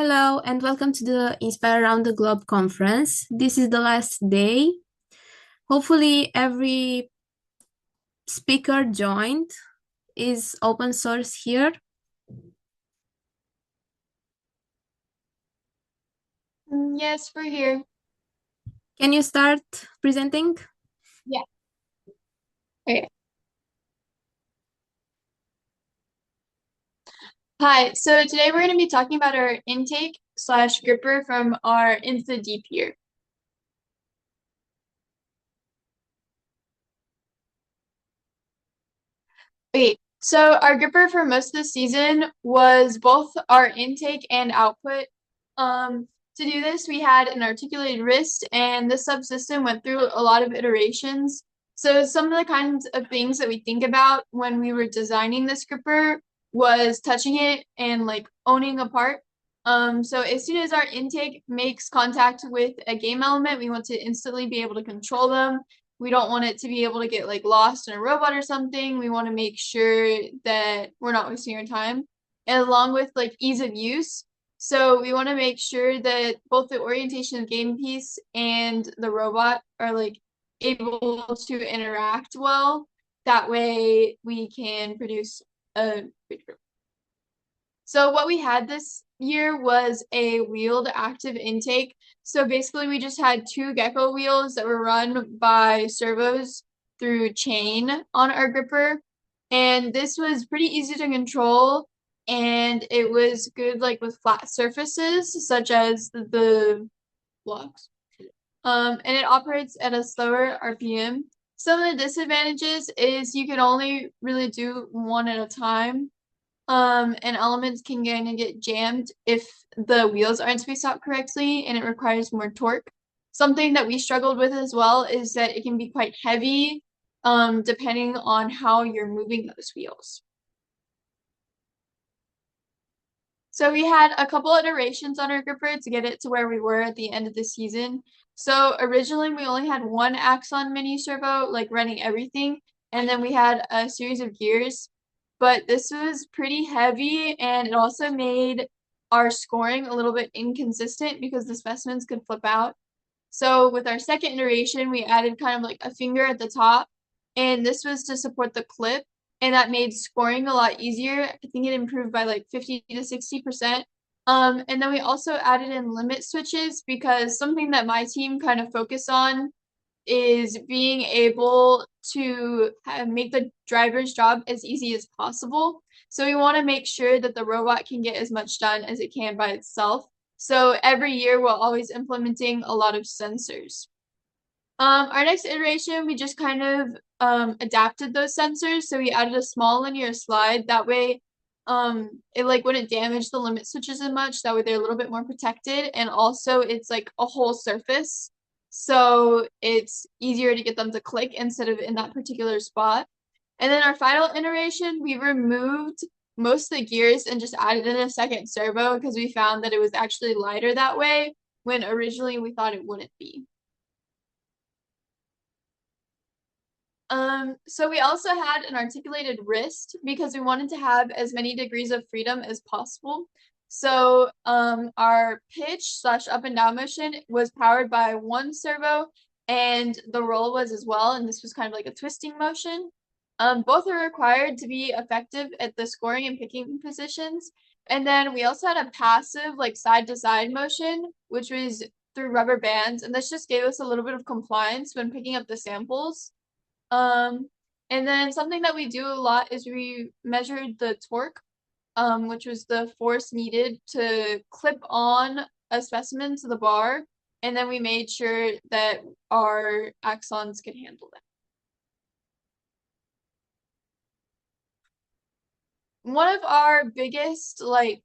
Hello and welcome to the Inspire Around the Globe conference. This is the last day. Hopefully, every speaker joined is open source here. Yes, we're here. Can you start presenting? Yeah. Okay. Hi. So today we're going to be talking about our intake slash gripper from our Into the Deep year. Okay. So our gripper for most of the season was both our intake and output. To do this, we had an articulated wrist, and this subsystem went through a lot of iterations. So some of the kinds of things that we think about when we were designing this gripper was touching it and like owning a part. So as soon as our intake makes contact with a game element, we want to instantly be able to control them. We don't want it to be able to get like lost in a robot or something. We want to make sure that we're not wasting our time. And along with like ease of use, so we want to make sure that both the orientation of game piece and the robot are like able to interact well. That way we can produce a good group. So what we had this year was a wheeled active intake. So basically we just had two gecko wheels that were run by servos through chain on our gripper. And this was pretty easy to control, and it was good like with flat surfaces such as the blocks. And it operates at a slower RPM. Some of the disadvantages is you can only really do one at a time. And elements can kind of get jammed if the wheels aren't spaced out correctly and it requires more torque. Something that we struggled with as well is that it can be quite heavy, depending on how you're moving those wheels. So we had a couple iterations on our gripper to get it to where we were at the end of the season. So originally we only had one Axon mini servo, like running everything, and then we had a series of gears. But this was pretty heavy, and it also made our scoring a little bit inconsistent because the specimens could flip out. So with our second iteration, we added kind of like a finger at the top, and this was to support the clip, and that made scoring a lot easier. I think it improved by like 50 to 60%. And then we also added in limit switches because something that my team kind of focused on is being able to make the driver's job as easy as possible. So we want to make sure that the robot can get as much done as it can by itself. So every year we're always implementing a lot of sensors. Our next iteration, we just kind of adapted those sensors. So we added a small linear slide. That way, it like wouldn't damage the limit switches as much. That way they're a little bit more protected. And also it's like a whole surface. So it's easier to get them to click instead of in that particular spot. And then our final iteration, we removed most of the gears and just added in a second servo because we found that it was actually lighter that way when originally we thought it wouldn't be. So we also had an articulated wrist because we wanted to have as many degrees of freedom as possible. So our pitch slash up and down motion was powered by one servo, and the roll was as well, and this was kind of like a twisting motion. Both are required to be effective at the scoring and picking positions. And then we also had a passive like side to side motion, which was through rubber bands, and this just gave us a little bit of compliance when picking up the samples. Um, and then something that we do a lot is we measured the torque, which was the force needed to clip on a specimen to the bar, and then we made sure that our axons could handle that. One of our biggest like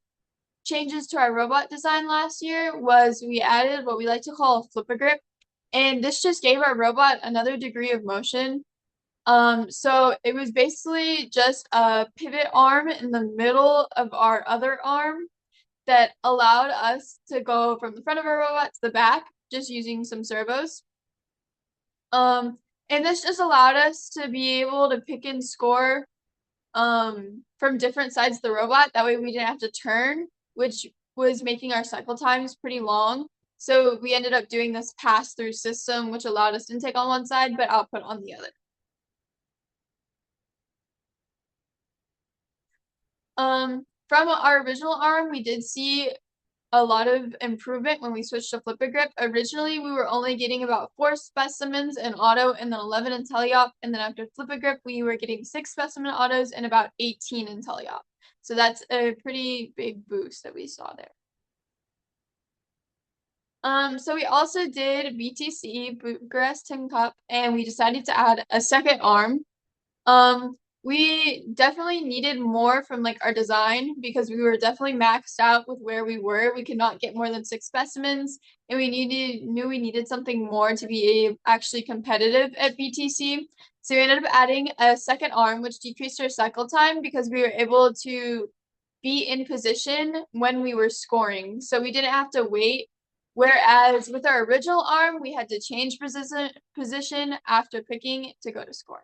changes to our robot design last year was we added what we like to call a flipper grip, and this just gave our robot another degree of motion. So it was basically just a pivot arm in the middle of our other arm that allowed us to go from the front of our robot to the back, just using some servos. And this just allowed us to be able to pick and score from different sides of the robot. That way we didn't have to turn, which was making our cycle times pretty long. So we ended up doing this pass-through system, which allowed us intake on one side, but output on the other. From our original arm, we did see a lot of improvement when we switched to flipper grip. Originally, we were only getting about 4 specimens in auto and then 11 in teleop. And then after flipper grip, we were getting 6 specimen autos and about 18 in teleop. So that's a pretty big boost that we saw there. So we also did BTC, Bucharest Tin Cup, and we decided to add a second arm. We definitely needed more from like our design because we were definitely maxed out with where we were. We could not get more than 6 specimens, and we knew we needed something more to be actually competitive at BTC. So we ended up adding a second arm, which decreased our cycle time because we were able to be in position when we were scoring. So we didn't have to wait. Whereas with our original arm, we had to change position after picking to go to score.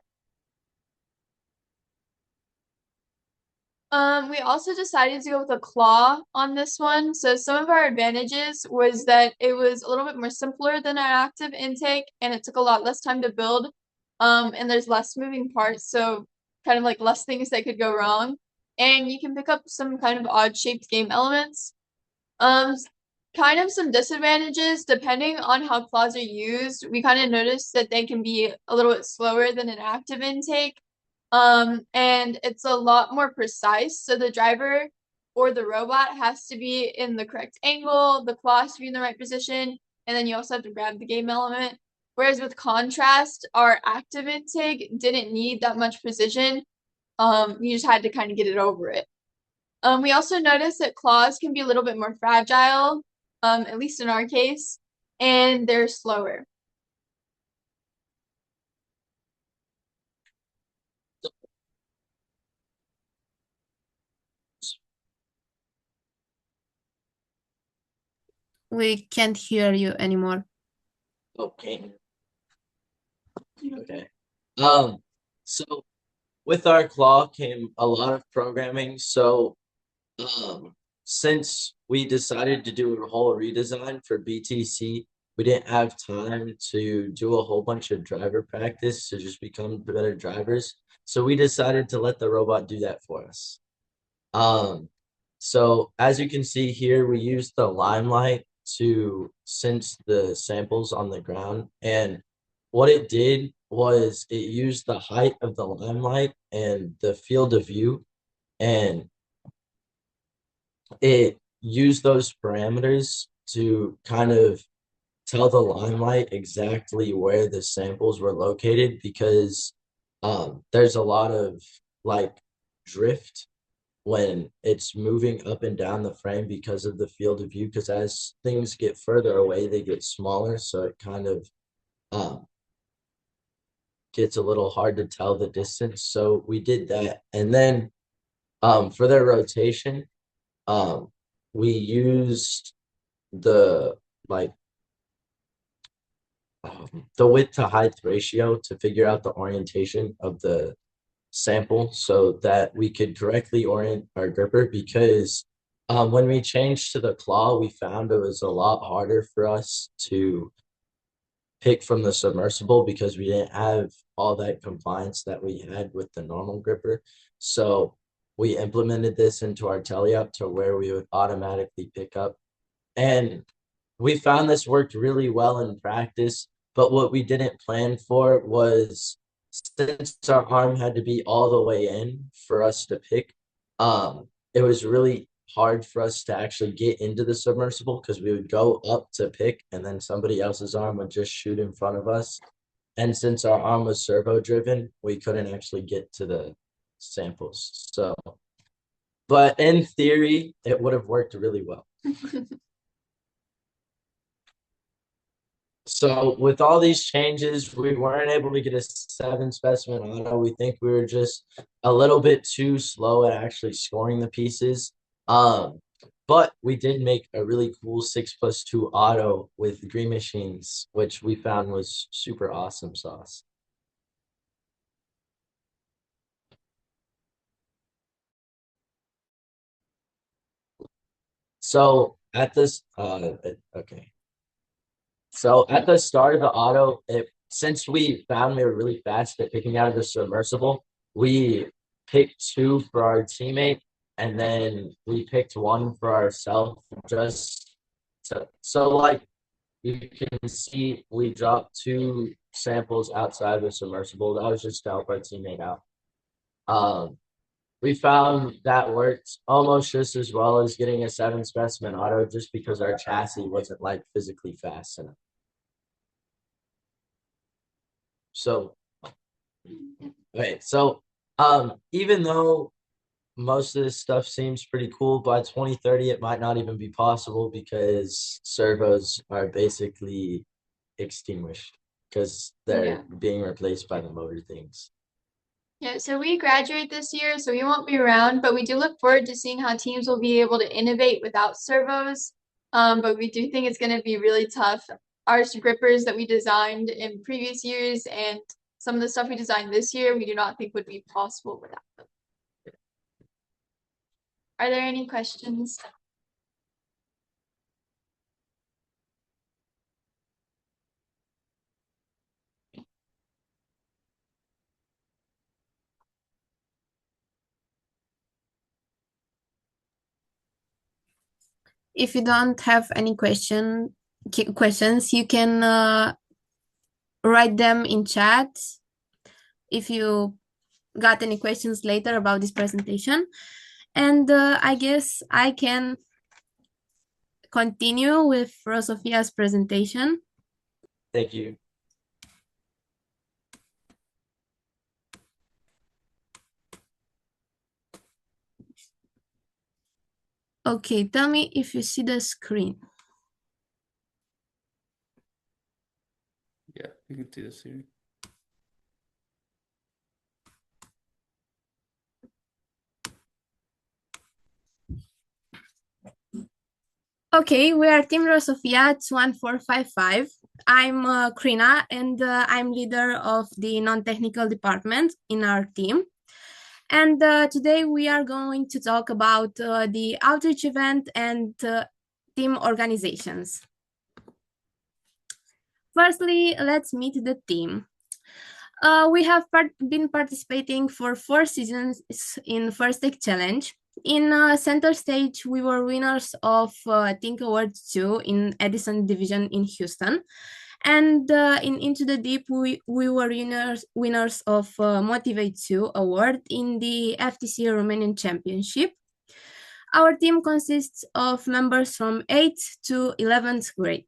We also decided to go with a claw on this one. So some of our advantages was that it was a little bit more simpler than an active intake, and it took a lot less time to build. And there's less moving parts, so kind of like less things that could go wrong. And you can pick up some kind of odd shaped game elements. Um, kind of some disadvantages depending on how claws are used. We kind of noticed that they can be a little bit slower than an active intake. And it's a lot more precise. So the driver or the robot has to be in the correct angle, the claw has to be in the right position, and then you also have to grab the game element. Whereas with contrast, our active intake didn't need that much precision. You just had to kind of get it over it. We also noticed that claws can be a little bit more fragile, at least in our case, and they're slower. We can't hear you anymore. Okay. Okay. So with our claw came a lot of programming. So since we decided to do a whole redesign for BTC, we didn't have time to do a whole bunch of driver practice to just become better drivers. So we decided to let the robot do that for us. So as you can see here, we used the limelight to sense the samples on the ground. And what it did was it used the height of the limelight and the field of view, and it used those parameters to kind of tell the limelight exactly where the samples were located because there's a lot of like drift when it's moving up and down the frame because of the field of view, because as things get further away, they get smaller. So it kind of um, gets a little hard to tell the distance. So we did that. And then for their rotation, um, we used the like the width to height ratio to figure out the orientation of the sample so that we could correctly orient our gripper because when we changed to the claw, we found it was a lot harder for us to pick from the submersible because we didn't have all that compliance that we had with the normal gripper. So we implemented this into our teleop to where we would automatically pick up. And we found this worked really well in practice, but what we didn't plan for was since our arm had to be all the way in for us to pick, it was really hard for us to actually get into the submersible because we would go up to pick and then somebody else's arm would just shoot in front of us. And since our arm was servo driven, we couldn't actually get to the samples. So, but in theory, it would have worked really well. So with all these changes, we weren't able to get a 7 specimen auto. We think we were just a little bit too slow at actually scoring the pieces. But we did make a really cool 6+2 auto with green machines, which we found was super awesome sauce. So at this, okay. So at the start of the auto, since we found we were really fast at picking out of the submersible, we picked two for our teammate, and then we picked one for ourselves. Just so like you can see, we dropped two samples outside the submersible. That was just to help our teammate out. Um, we found that worked almost just as well as getting a 7 specimen auto, just because our chassis wasn't like physically fast enough. So, wait, so even though most of this stuff seems pretty cool, by 2030 it might not even be possible because servos are basically extinguished because they're being replaced by the motor things. Yeah, so we graduate this year, so we won't be around, but we do look forward to seeing how teams will be able to innovate without servos. But we do think it's going to be really tough. Our grippers that we designed in previous years and some of the stuff we designed this year, we do not think would be possible without them. Are there any questions? If you don't have any questions, you can write them in chat if you got any questions later about this presentation. And I guess I can continue with Rosophia's presentation. Thank you. Okay, tell me if you see the screen. Yeah, you can see the screen. Okay, we are Team Rosophia 1455. I'm Krina, and I'm leader of the non-technical department in our team. And today we are going to talk about the outreach event and team organizations. Firstly, let's meet the team. We have been participating for 4 seasons in First Take Challenge. In center stage, we were winners of Think Awards 2 in Edison Division in Houston. And in Into the Deep, we were winners of Motivate 2 award in the FTC Romanian Championship. Our team consists of members from 8th to 11th grade.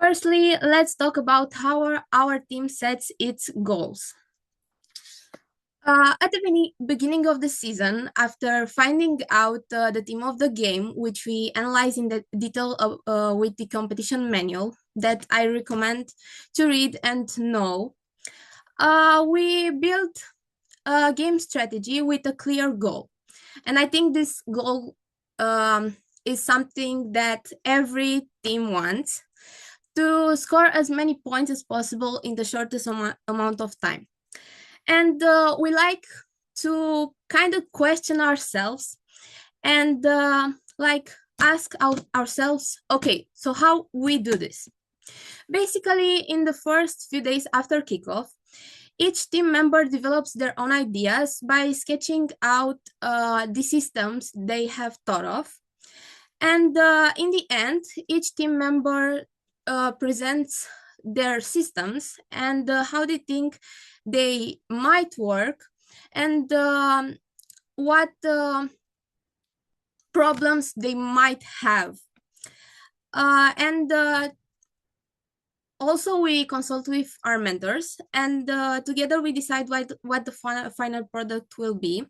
Firstly, let's talk about how our team sets its goals. At the beginning of the season, after finding out the theme of the game, which we analyze in the detail with the competition manual that I recommend to read and know, we built a game strategy with a clear goal. And I think this goal is something that every team wants, to score as many points as possible in the shortest amount of time. And we like to kind of question ourselves and like ask ourselves, okay, so how we do this? Basically, in the first few days after kickoff, each team member develops their own ideas by sketching out the systems they have thought of. And in the end, each team member presents their systems and how they think they might work and what problems they might have. And also we consult with our mentors, and together we decide what the final product will be.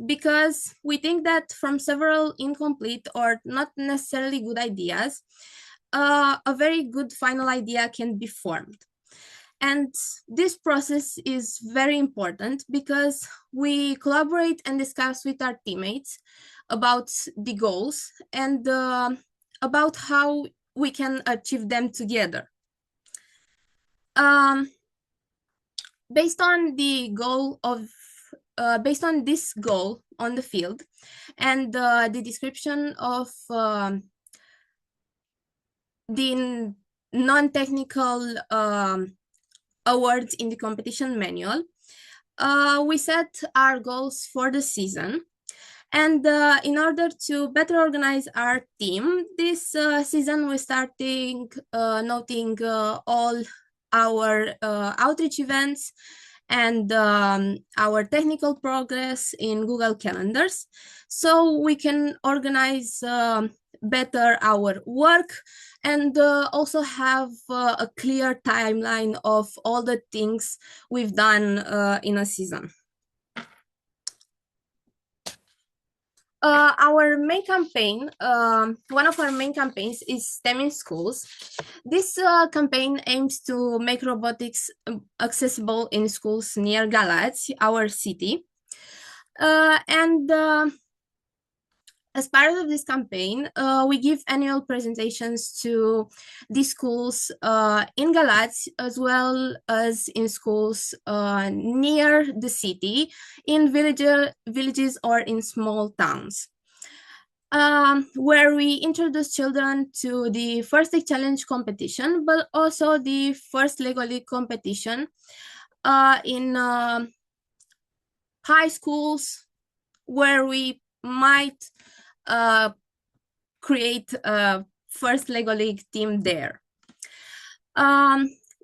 Because we think that from several incomplete or not necessarily good ideas, a very good final idea can be formed. And this process is very important because we collaborate and discuss with our teammates about the goals and about how we can achieve them together. Based on the goal of based on this goal on the field and the description of the non-technical awards in the competition manual, we set our goals for the season. And in order to better organize our team, this season we're starting noting all our outreach events and our technical progress in Google Calendars, so we can organize better our work and also have a clear timeline of all the things we've done in a season. Our main campaign, one of our main campaigns is STEM in schools. This campaign aims to make robotics accessible in schools near Galați, our city. And as part of this campaign, we give annual presentations to the schools in Galați, as well as in schools near the city, in villages or in small towns, where we introduce children to the First Tech Challenge competition, but also the first Lego League competition in high schools, where we might create a first Lego League team there.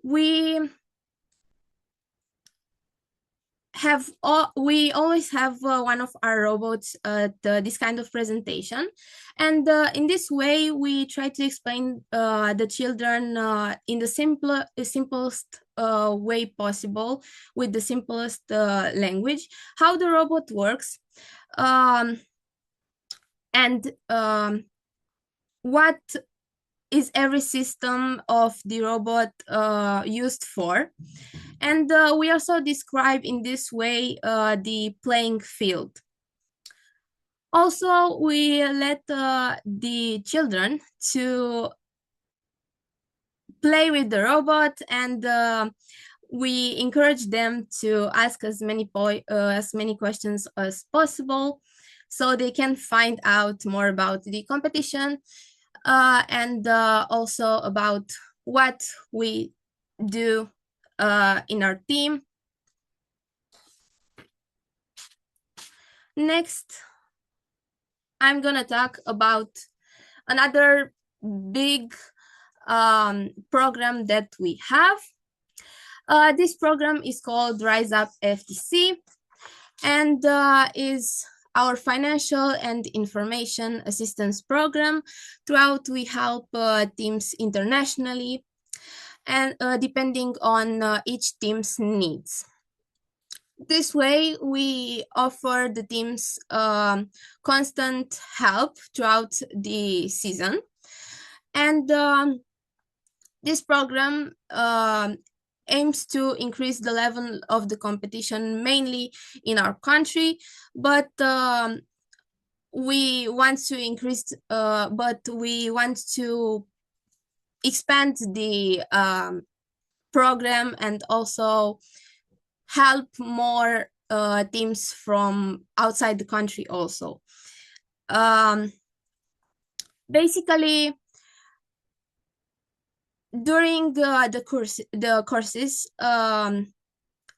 We always have one of our robots at this kind of presentation, and in this way we try to explain the children in the simplest way possible, with the simplest language, how the robot works, and what is every system of the robot used for. And we also describe in this way the playing field. Also, we let the children to play with the robot, and we encourage them to ask as many questions as possible, so they can find out more about the competition and also about what we do in our team. Next, I'm gonna talk about another big program that we have. This program is called Rise Up FTC, and is our financial and information assistance program. Throughout, we help teams internationally, and depending on each team's needs. This way, we offer the teams constant help throughout the season. And this program aims to increase the level of the competition, mainly in our country, but we want to expand the program and also help more teams from outside the country also. Basically, during the courses,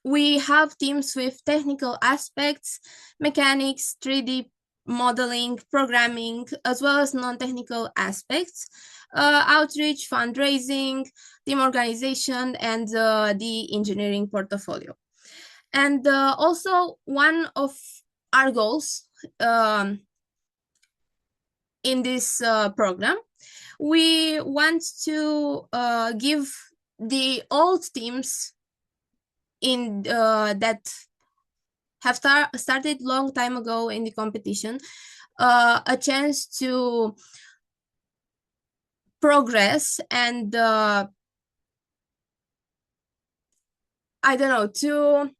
we have teams with technical aspects, mechanics, 3D modeling, programming, as well as non-technical aspects, outreach, fundraising, team organization, and the engineering portfolio. And also, one of our goals in this program, we want to give the old teams in that have started long time ago in the competition a chance to progress and I don't know, to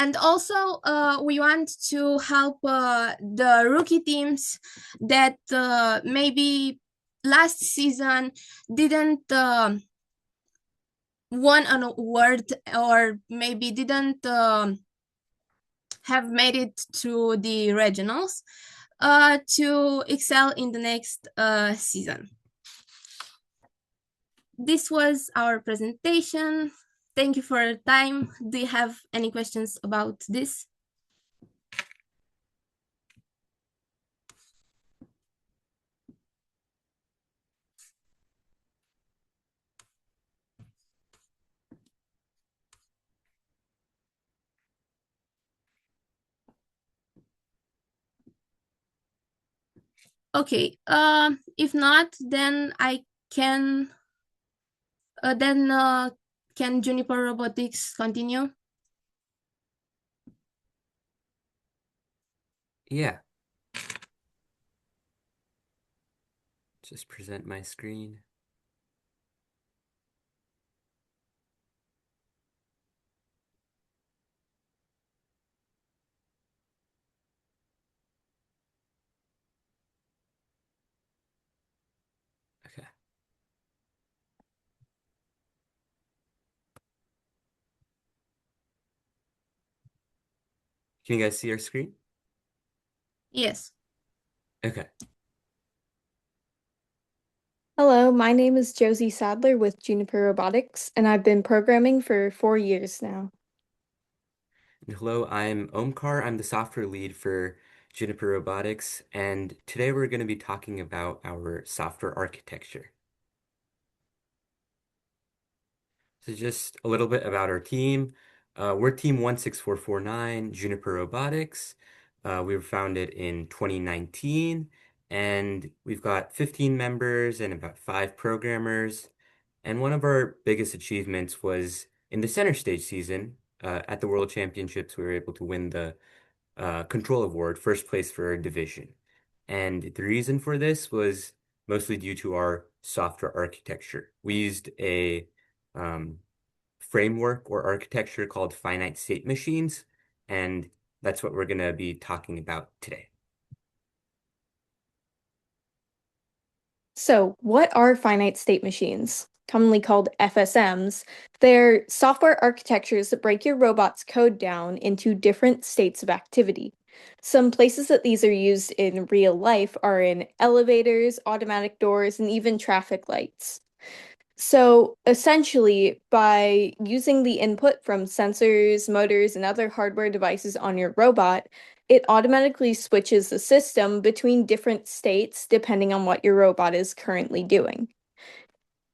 and also we want to help the rookie teams that maybe last season didn't won an award, or maybe didn't have made it to the regionals to excel in the next season. This was our presentation. Thank you for your time. Do you have any questions about this? Okay, if not, then I can, then can Juniper Robotics continue? Yeah. Just present my screen. Okay. Can you guys see our screen? Yes. Okay. Hello, my name is Josie Sadler with Juniper Robotics, and I've been programming for 4 years now. And hello, I'm Omkar. I'm the software lead for Juniper Robotics, and today we're going to be talking about our software architecture. So just a little bit about our team. We're Team 16449, Juniper Robotics. We were founded in 2019, and we've got 15 members and about 5 programmers. And one of our biggest achievements was in the center stage season at the World Championships, we were able to win the Control Award, first place for our division. And the reason for this was mostly due to our software architecture. We used a framework or architecture called finite state machines, and that's what we're going to be talking about today. So, what are finite state machines, commonly called FSMs? They're software architectures that break your robot's code down into different states of activity. Some places that these are used in real life are in elevators, automatic doors, and even traffic lights. So essentially, by using the input from sensors, motors, and other hardware devices on your robot, it automatically switches the system between different states depending on what your robot is currently doing.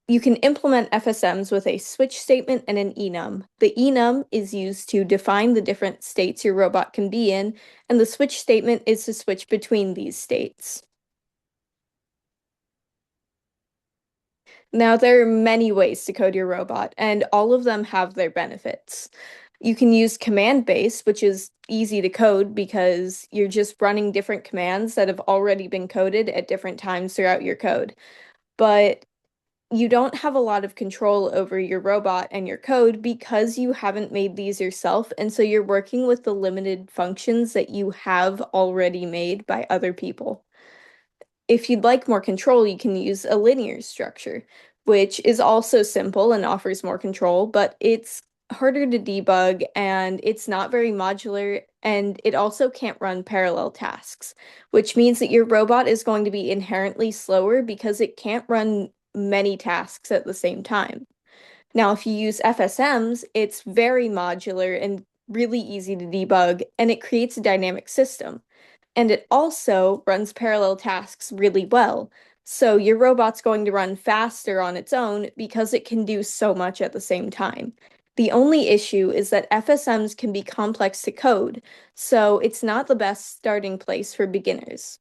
You can implement FSMs with a switch statement and an enum. The enum is used to define the different states your robot can be in, and the switch statement is to switch between these states. Now, there are many ways to code your robot, and all of them have their benefits. You can use command base, which is easy to code because you're just running different commands that have already been coded at different times throughout your code. But you don't have a lot of control over your robot and your code because you haven't made these yourself, and so you're working with the limited functions that you have already made by other people. If you'd like more control, you can use a linear structure, which is also simple and offers more control, but it's harder to debug and it's not very modular, and it also can't run parallel tasks, which means that your robot is going to be inherently slower because it can't run many tasks at the same time. Now, if you use FSMs, it's very modular and really easy to debug, and it creates a dynamic system. And it also runs parallel tasks really well. So your robot's going to run faster on its own because it can do so much at the same time. The only issue is that FSMs can be complex to code, so it's not the best starting place for beginners.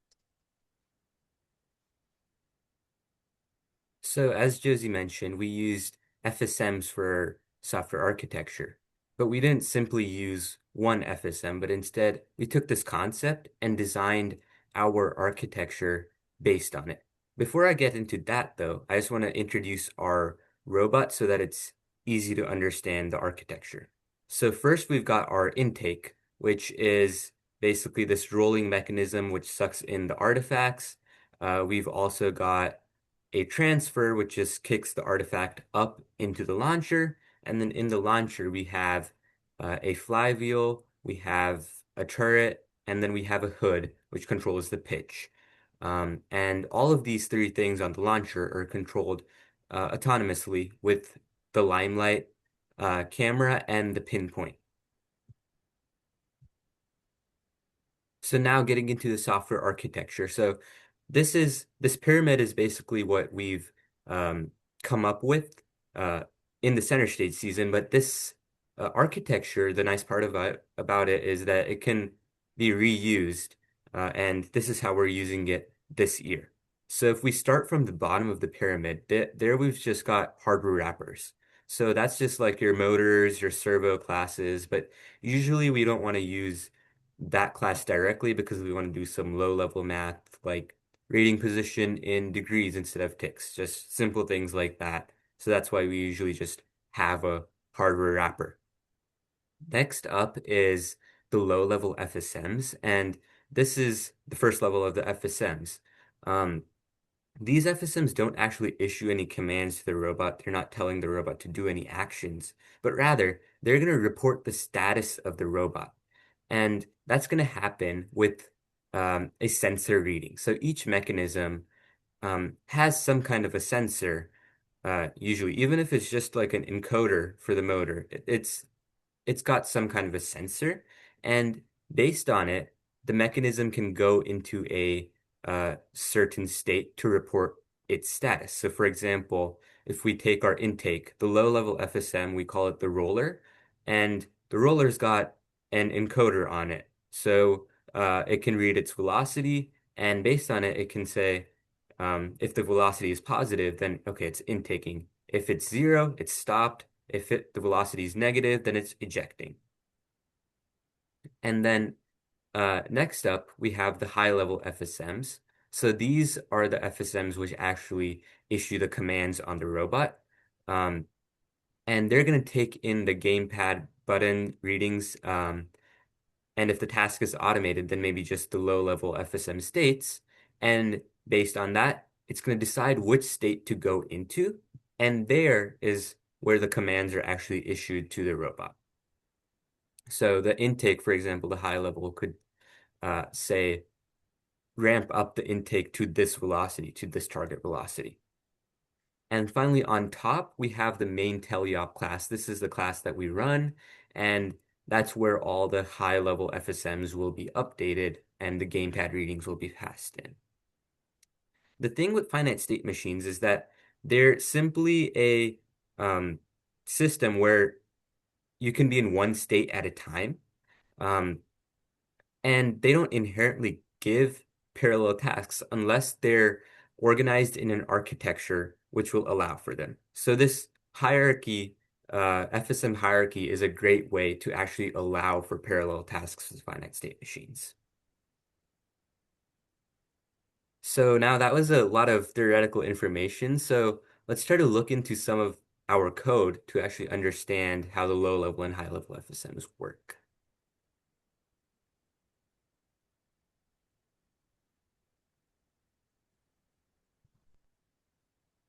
So as Josie mentioned, we used FSMs for software architecture, but we didn't simply use one FSM, but instead we took this concept and designed our architecture based on it. Before I get into that though, I just want to introduce our robot so that it's easy to understand the architecture. So first we've got our intake, which is basically this rolling mechanism which sucks in the artifacts. We've also got a transfer, which just kicks the artifact up into the launcher. And then in the launcher, we have a flywheel, we have a turret, and then we have a hood, which controls the pitch. And all of these three things on the launcher are controlled autonomously with the limelight camera and the pinpoint. So now getting into the software architecture. So this pyramid is basically what we've um, come up with uh, in the center stage season. But this architecture, the nice part about it is that it can be reused, and this is how we're using it this year. So if we start from the bottom of the pyramid, there we've just got hardware wrappers. So that's just like your motors, your servo classes, but usually we don't want to use that class directly because we want to do some low-level math like rating position in degrees instead of ticks, just simple things like that. So that's why we usually just have a hardware wrapper. Next up is the low-level FSMs, and this is the first level of the FSMs. Um, these FSMs don't actually issue any commands to the robot. They're not telling the robot to do any actions, but rather they're going to report the status of the robot. And that's going to happen with a sensor reading. So each mechanism has some kind of a sensor, usually, even if it's just like an encoder for the motor. It's got some kind of a sensor, and based on it, the mechanism can go into a certain state to report its status. So, for example, if we take our intake, the low-level FSM, we call it the roller, and the roller's got an encoder on it. So it can read its velocity, and based on it, it can say if the velocity is positive, then okay, it's intaking. If it's zero, it's stopped. If the velocity is negative, then it's ejecting. And then next up, we have the high-level FSMs. So these are the FSMs which actually issue the commands on the robot. And they're going to take in the gamepad button readings. And if the task is automated, then maybe just the low-level FSM states. And based on that, it's going to decide which state to go into. And there is where the commands are actually issued to the robot. So the intake, for example, the high level could say, ramp up the intake to this velocity, to this target velocity. And finally, on top, we have the main teleop class. This is the class that we run, and that's where all the high-level FSMs will be updated and the gamepad readings will be passed in. The thing with finite state machines is that they're simply a system where you can be in one state at a time. Um, and they don't inherently give parallel tasks unless they're organized in an architecture which will allow for them. So this hierarchy, FSM hierarchy, is a great way to actually allow for parallel tasks with finite state machines. So now that was a lot of theoretical information. So let's try to look into some of our code to actually understand how the low level and high level FSMs work.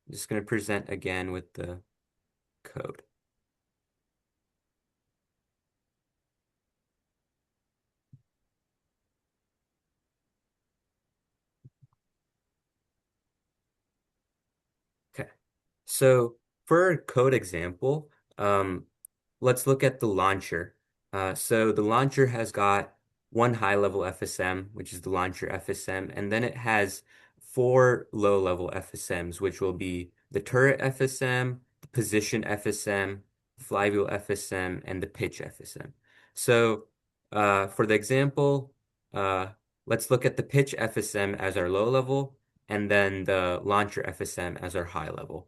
I'm just going to present again with the code. Okay, so for a code example, let's look at the launcher. So the launcher has got one high-level FSM, which is the launcher FSM, and then it has four low-level FSMs, which will be the turret FSM, the position FSM, flywheel FSM, and the pitch FSM. So for the example, uh, let's look at the pitch FSM as our low level, and then the launcher FSM as our high level.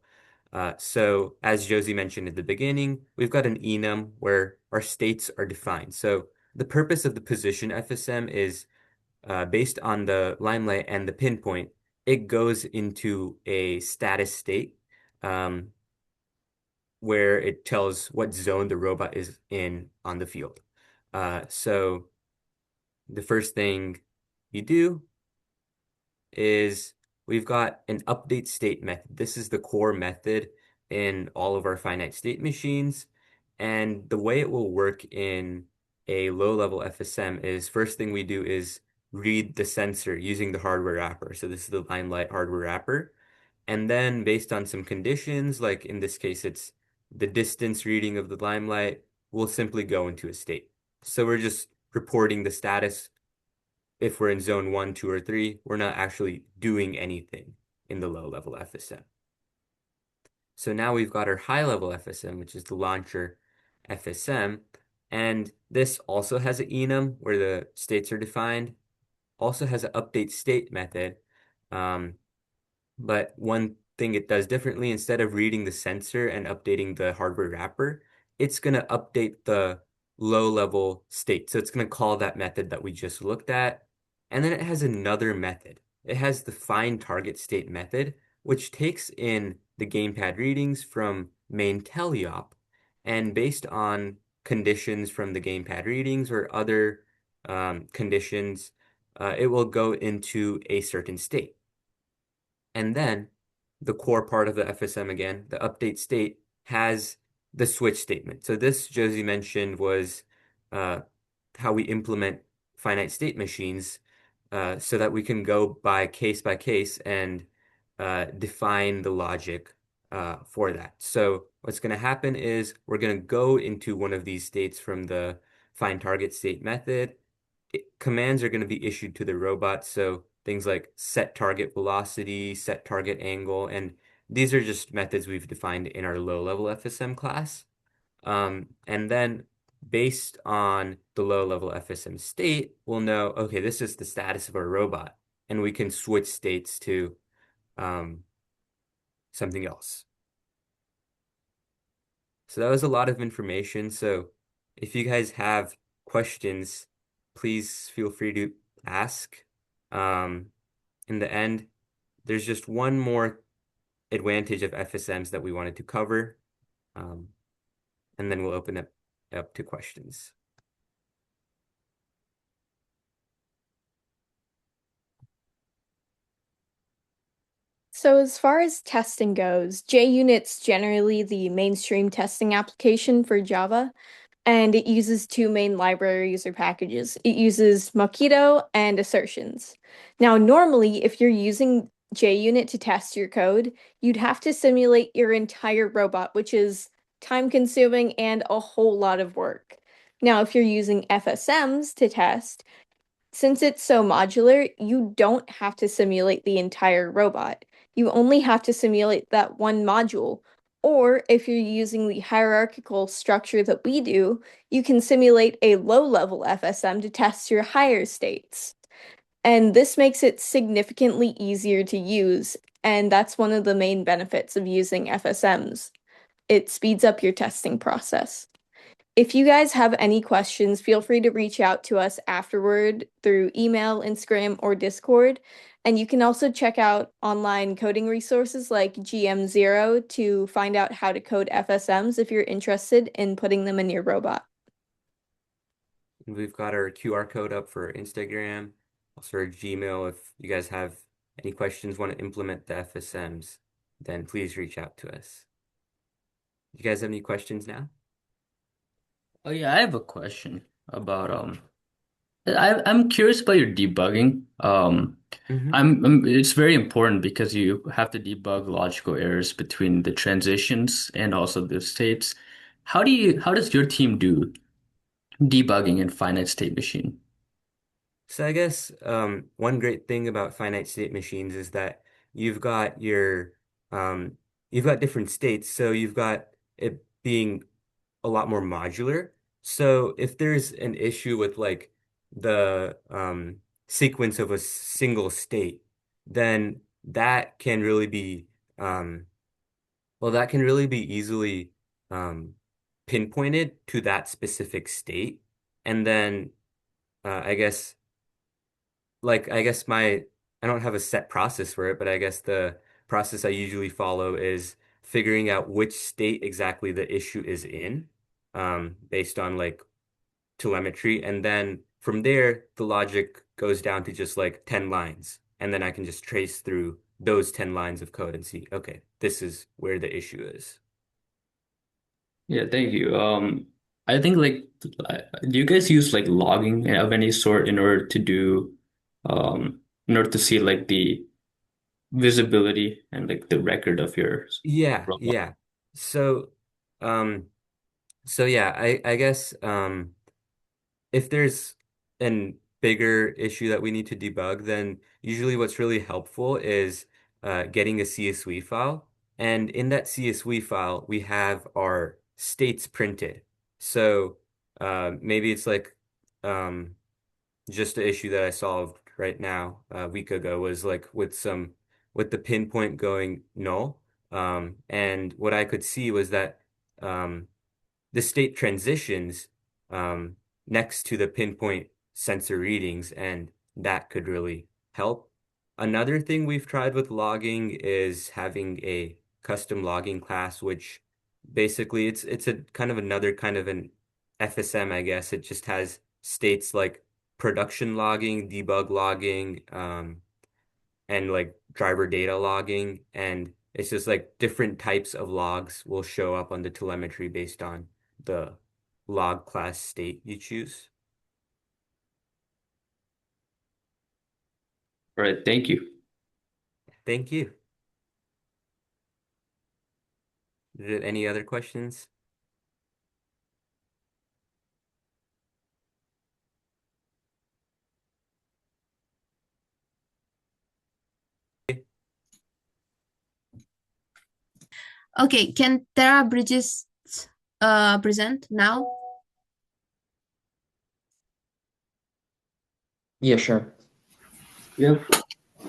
So as Josie mentioned at the beginning, we've got an enum where our states are defined. So the purpose of the position FSM is based on the limelight and the pinpoint, it goes into a status state where it tells what zone the robot is in on the field. So the first thing you do is we've got an update state method. This is the core method in all of our finite state machines. And the way it will work in a low-level FSM is first thing we do is read the sensor using the hardware wrapper. So this is the Limelight hardware wrapper. And then based on some conditions, like in this case, it's the distance reading of the limelight, we'll simply go into a state. So we're just reporting the status. If we're in zone 1, 2, or 3, we're not actually doing anything in the low-level FSM. So now we've got our high-level FSM, which is the launcher FSM. And this also has an enum where the states are defined, also has an update state method. But one thing it does differently, instead of reading the sensor and updating the hardware wrapper, it's going to update the low-level state. So it's going to call that method that we just looked at. And then it has another method. It has the find target state method, which takes in the gamepad readings from main teleop. And based on conditions from the gamepad readings or other conditions, it will go into a certain state. And then the core part of the FSM again, the update state, has the switch statement. So this, Josie mentioned, was how we implement finite state machines so that we can go by case and define the logic for that. So what's going to happen is we're going to go into one of these states from the find target state method. Commands are going to be issued to the robot. So things like set target velocity, set target angle, and these are just methods we've defined in our low-level FSM class. And then based on the low-level FSM state, we'll know, okay, this is the status of our robot, and we can switch states to something else. So that was a lot of information. So if you guys have questions, please feel free to ask. In the end, there's just one more advantage of FSMs that we wanted to cover, and then we'll open it up to questions. So as far as testing goes, JUnit's generally the mainstream testing application for Java, and it uses two main libraries or packages. It uses Mockito and assertions. Now, normally, if you're using JUnit to test your code, you'd have to simulate your entire robot, which is time-consuming and a whole lot of work. Now, if you're using FSMs to test, since it's so modular, you don't have to simulate the entire robot. You only have to simulate that one module. Or if you're using the hierarchical structure that we do, you can simulate a low-level FSM to test your higher states. And this makes it significantly easier to use, and that's one of the main benefits of using FSMs. It speeds up your testing process. If you guys have any questions, feel free to reach out to us afterward through email, Instagram, or Discord. And you can also check out online coding resources like GM0 to find out how to code FSMs if you're interested in putting them in your robot. We've got our QR code up for Instagram, also our Gmail. If you guys have any questions, want to implement the FSMs, then please reach out to us. You guys have any questions now? Oh yeah, I have a question about I'm curious about your debugging. It's very important because you have to debug logical errors between the transitions and also the states. How does your team do debugging in finite state machine? So I guess one great thing about finite state machines is that you've got your you've got different states, so you've got it being a lot more modular. So if there's an issue with like the sequence of a single state, then that can really be well, that can really be easily um, pinpointed to that specific state, and then I guess I don't have a set process for it, but I guess the process I usually follow is figuring out which state exactly the issue is in, based on like telemetry. And then from there, the logic goes down to just like 10 lines. And then I can just trace through those 10 lines of code and see, okay, this is where the issue is. Yeah, thank you. I think like, do you guys use like logging of any sort in order to in order to see like the visibility and like the record of your Yeah, robot? yeah. So, um, yeah, I guess if there's an bigger issue that we need to debug, then usually what's really helpful is getting a CSV file. And in that CSV file, we have our states printed. So maybe it's like um, just an issue that I solved right now a week ago was like with the pinpoint going null. And what I could see was that um, the state transitions um, next to the pinpoint sensor readings, and that could really help. Another thing we've tried with logging is having a custom logging class, which basically it's a kind of another kind of an FSM, I guess. It just has states like production logging, debug logging, and like driver data logging, and it's just like different types of logs will show up on the telemetry based on the log class state you choose. All right, thank you. Thank you. Any other questions? Okay, can Tara Bridges present now? Yeah, sure. Yep,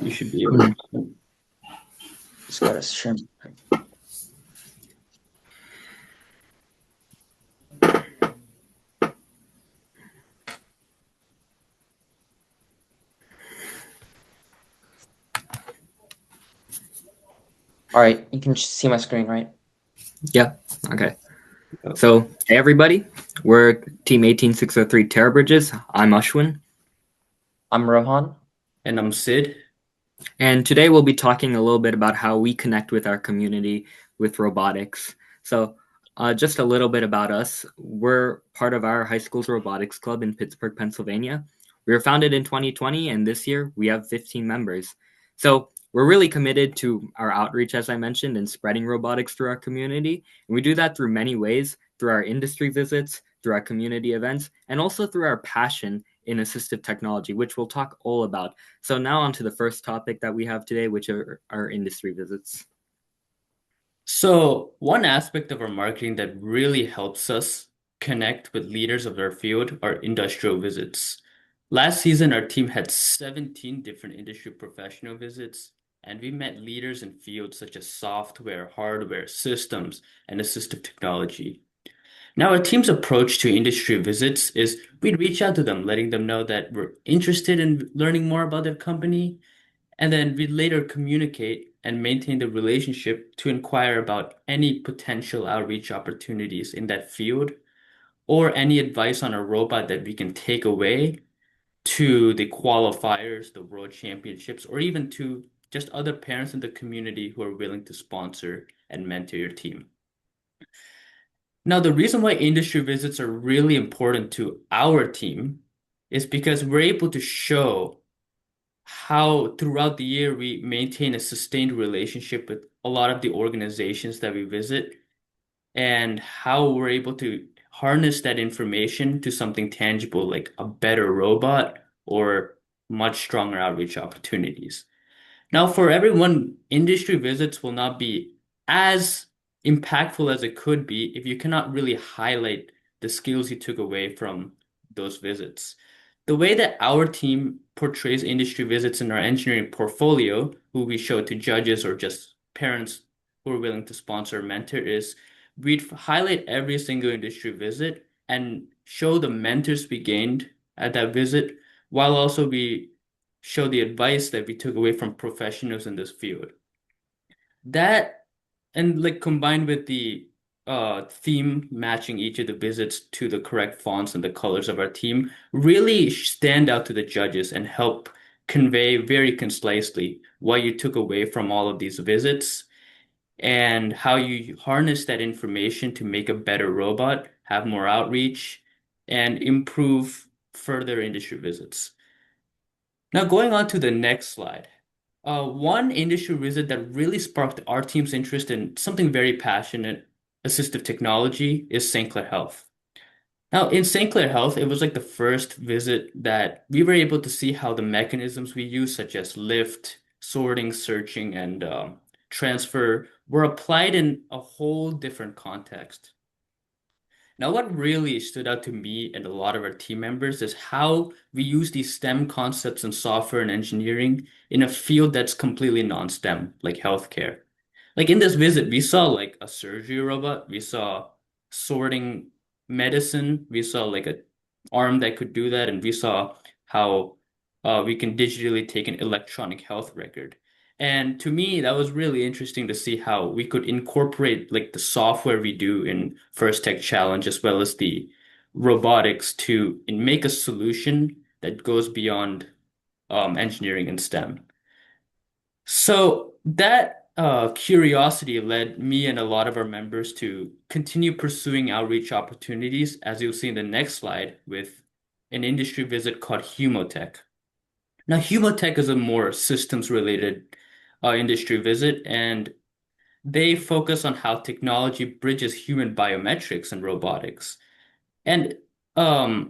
you should be able to. Just gotta share. All right, you can see my screen, right? Yeah. Okay. So, hey everybody, we're Team 18603 Terra Bridges. I'm Ashwin, I'm Rohan. And I'm Sid. and today we'll be talking a little bit about how we connect with our community with robotics. So, just a little bit about us. We're part of our high school's robotics club in Pittsburgh, Pennsylvania. We were founded in 2020, and this year we have 15 members. So, we're really committed to our outreach, as I mentioned, and spreading robotics through our community. And we do that through many ways, through our industry visits, through our community events, and also through our passion in assistive technology, which we'll talk all about. So now on to the first topic that we have today, which are our industry visits. So, one aspect of our marketing that really helps us connect with leaders of our field are industrial visits. Last season, our team had 17 different industry professional visits, and we met leaders in fields such as software, hardware, systems, and assistive technology. Now, our team's approach to industry visits is we'd reach out to them, letting them know that we're interested in learning more about their company, and then we later communicate and maintain the relationship to inquire about any potential outreach opportunities in that field or any advice on a robot that we can take away to the qualifiers, the world championships, or even to just other parents in the community who are willing to sponsor and mentor your team. Now, the reason why industry visits are really important to our team is because we're able to show how throughout the year we maintain a sustained relationship with a lot of the organizations that we visit and how we're able to harness that information to something tangible like a better robot or much stronger outreach opportunities. Now, for everyone, industry visits will not be as impactful as it could be if you cannot really highlight the skills you took away from those visits. The way that our team portrays industry visits in our engineering portfolio, who we show to judges or just parents who are willing to sponsor or mentor, is we'd highlight every single industry visit and show the mentors we gained at that visit, while also we show the advice that we took away from professionals in this field. That and like combined with the theme matching each of the visits to the correct fonts and the colors of our team really stand out to the judges and help convey very concisely what you took away from all of these visits and how you harness that information to make a better robot, have more outreach, and improve further industry visits. Now, going on to the next slide. One industry visit that really sparked our team's interest in something very passionate, assistive technology, is St. Clair Health. Now, in St. Clair Health, it was like the first visit that we were able to see how the mechanisms we use, such as lift, sorting, searching, and transfer, were applied in a whole different context. Now, what really stood out to me and a lot of our team members is how we use these STEM concepts in software and engineering in a field that's completely non-STEM, like healthcare. Like in this visit, we saw like a surgery robot, we saw sorting medicine, we saw like a arm that could do that, and we saw how we can digitally take an electronic health record. And to me, that was really interesting to see how we could incorporate like the software we do in First Tech Challenge as well as the robotics to and make a solution that goes beyond engineering and STEM. So that curiosity led me and a lot of our members to continue pursuing outreach opportunities, as you'll see in the next slide, with an industry visit called Humotech. Now, Humotech is a more systems-related industry visit, and they focus on how technology bridges human biometrics and robotics. And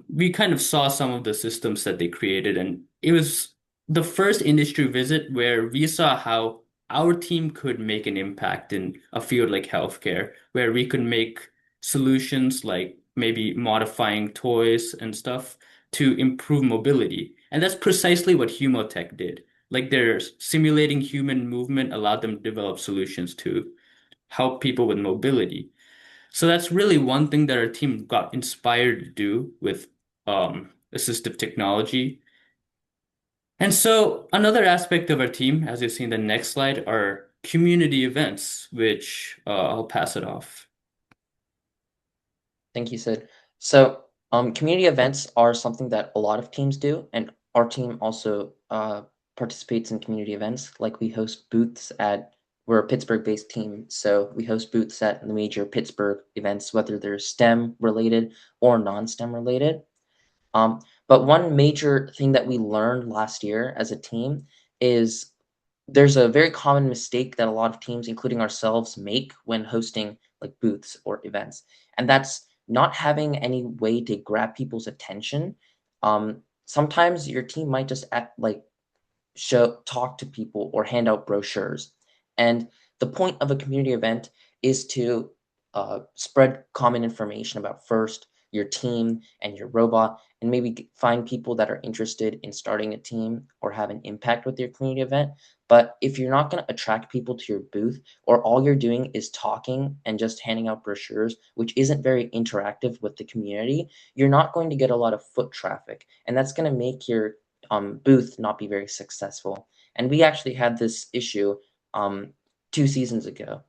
we kind of saw some of the systems that they created, and it was the first industry visit where we saw how our team could make an impact in a field like healthcare, where we could make solutions like maybe modifying toys and stuff to improve mobility. And that's precisely what Humotech did. Like they're simulating human movement allowed them to develop solutions to help people with mobility. So that's really one thing that our team got inspired to do with assistive technology. And so another aspect of our team, as you see in the next slide, are community events, which I'll pass it off. Thank you, Sid. So, community events are something that a lot of teams do, and our team also participates in community events. Like we host booths at, we're a Pittsburgh-based team, so we host booths at the major Pittsburgh events, whether they're STEM related or non-STEM related. But one major thing that we learned last year as a team is there's a very common mistake that a lot of teams, including ourselves, make when hosting like booths or events, and that's not having any way to grab people's attention. Sometimes your team might just act like talk to people or hand out brochures. And the point of a community event is to spread common information about first your team and your robot, and maybe find people that are interested in starting a team or have an impact with your community event. But if you're not going to attract people to your booth, or all you're doing is talking and just handing out brochures, which isn't very interactive with the community, you're not going to get a lot of foot traffic, and that's going to make your booth not be very successful. And we actually had this issue 2 seasons ago.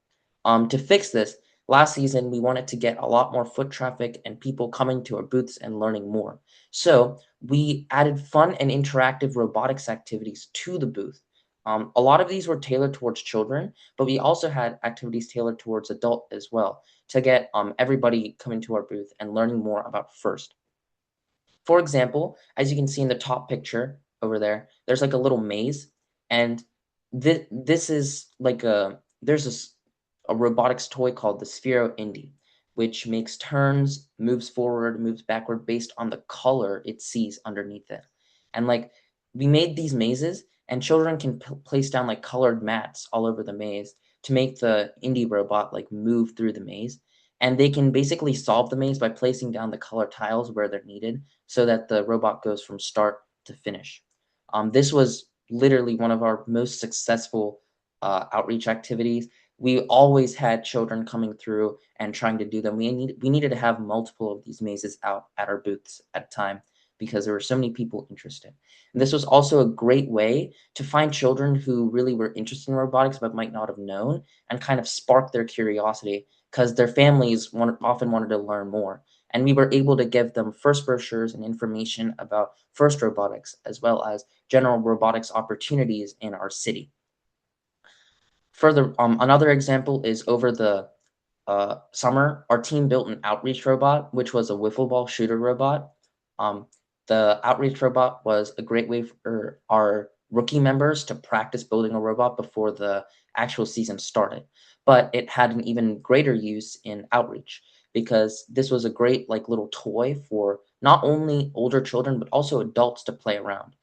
To fix this, last season we wanted to get a lot more foot traffic and people coming to our booths and learning more. So we added fun and interactive robotics activities to the booth. A lot of these were tailored towards children, but we also had activities tailored towards adult as well to get everybody coming to our booth and learning more about FIRST. For example, as you can see in the top picture over there, there's like a little maze, and this is like there's a robotics toy called the Sphero Indie, which makes turns, moves forward, moves backward based on the color it sees underneath it. And like we made these mazes, and children can place down like colored mats all over the maze to make the indie robot like move through the maze. And they can basically solve the maze by placing down the color tiles where they're needed so that the robot goes from start to finish. This was literally one of our most successful outreach activities. We always had children coming through and trying to do them. We needed to have multiple of these mazes out at our booths at a time because there were so many people interested. And this was also a great way to find children who really were interested in robotics but might not have known, and kind of spark their curiosity because their families often wanted to learn more. And we were able to give them first brochures and information about FIRST Robotics, as well as general robotics opportunities in our city. Further, another example is over the summer, our team built an outreach robot, which was a wiffle ball shooter robot. Um, the outreach robot was a great way for our rookie members to practice building a robot before the actual season started. But it had an even greater use in outreach because this was a great little toy for not only older children but also adults to play around.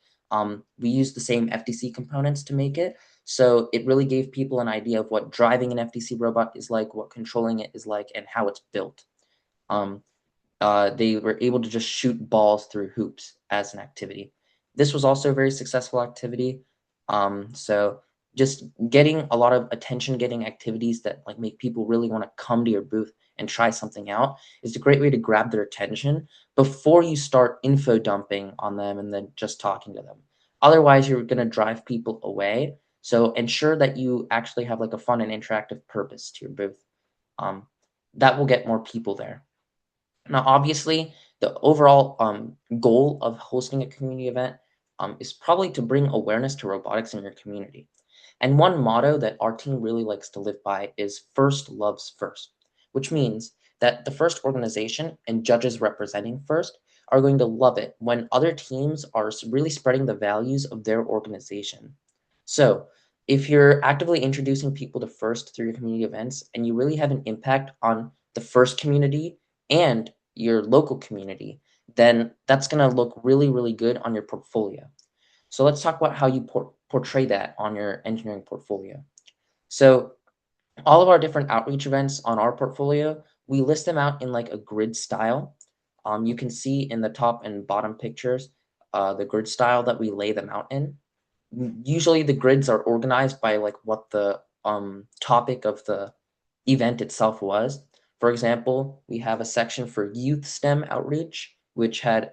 We used the same FTC components to make it, so it really gave people an idea of what driving an FTC robot is like, what controlling it is like, and how it's built. Um, they were able to just shoot balls through hoops as an activity. This was also a very successful activity. So just getting a lot of attention-getting activities that make people really want to come to your booth and try something out is a great way to grab their attention before you start info dumping on them and then just talking to them. Otherwise, you're going to drive people away. So ensure that you actually have a fun and interactive purpose to your booth. That will get more people there. Now, obviously, the overall goal of hosting a community event is probably to bring awareness to robotics in your community. And one motto that our team really likes to live by is first loves first, which means that the first organization and judges representing first are going to love it when other teams are really spreading the values of their organization. So if you're actively introducing people to first through your community events and you really have an impact on the first community and your local community, then that's going to look really, really good on your portfolio. So let's talk about how you portray that on your engineering portfolio. So all of our different outreach events on our portfolio, we list them out in a grid style. You can see in the top and bottom pictures the grid style that we lay them out in. Usually the grids are organized by what the topic of the event itself was. For example, we have a section for youth STEM outreach, which had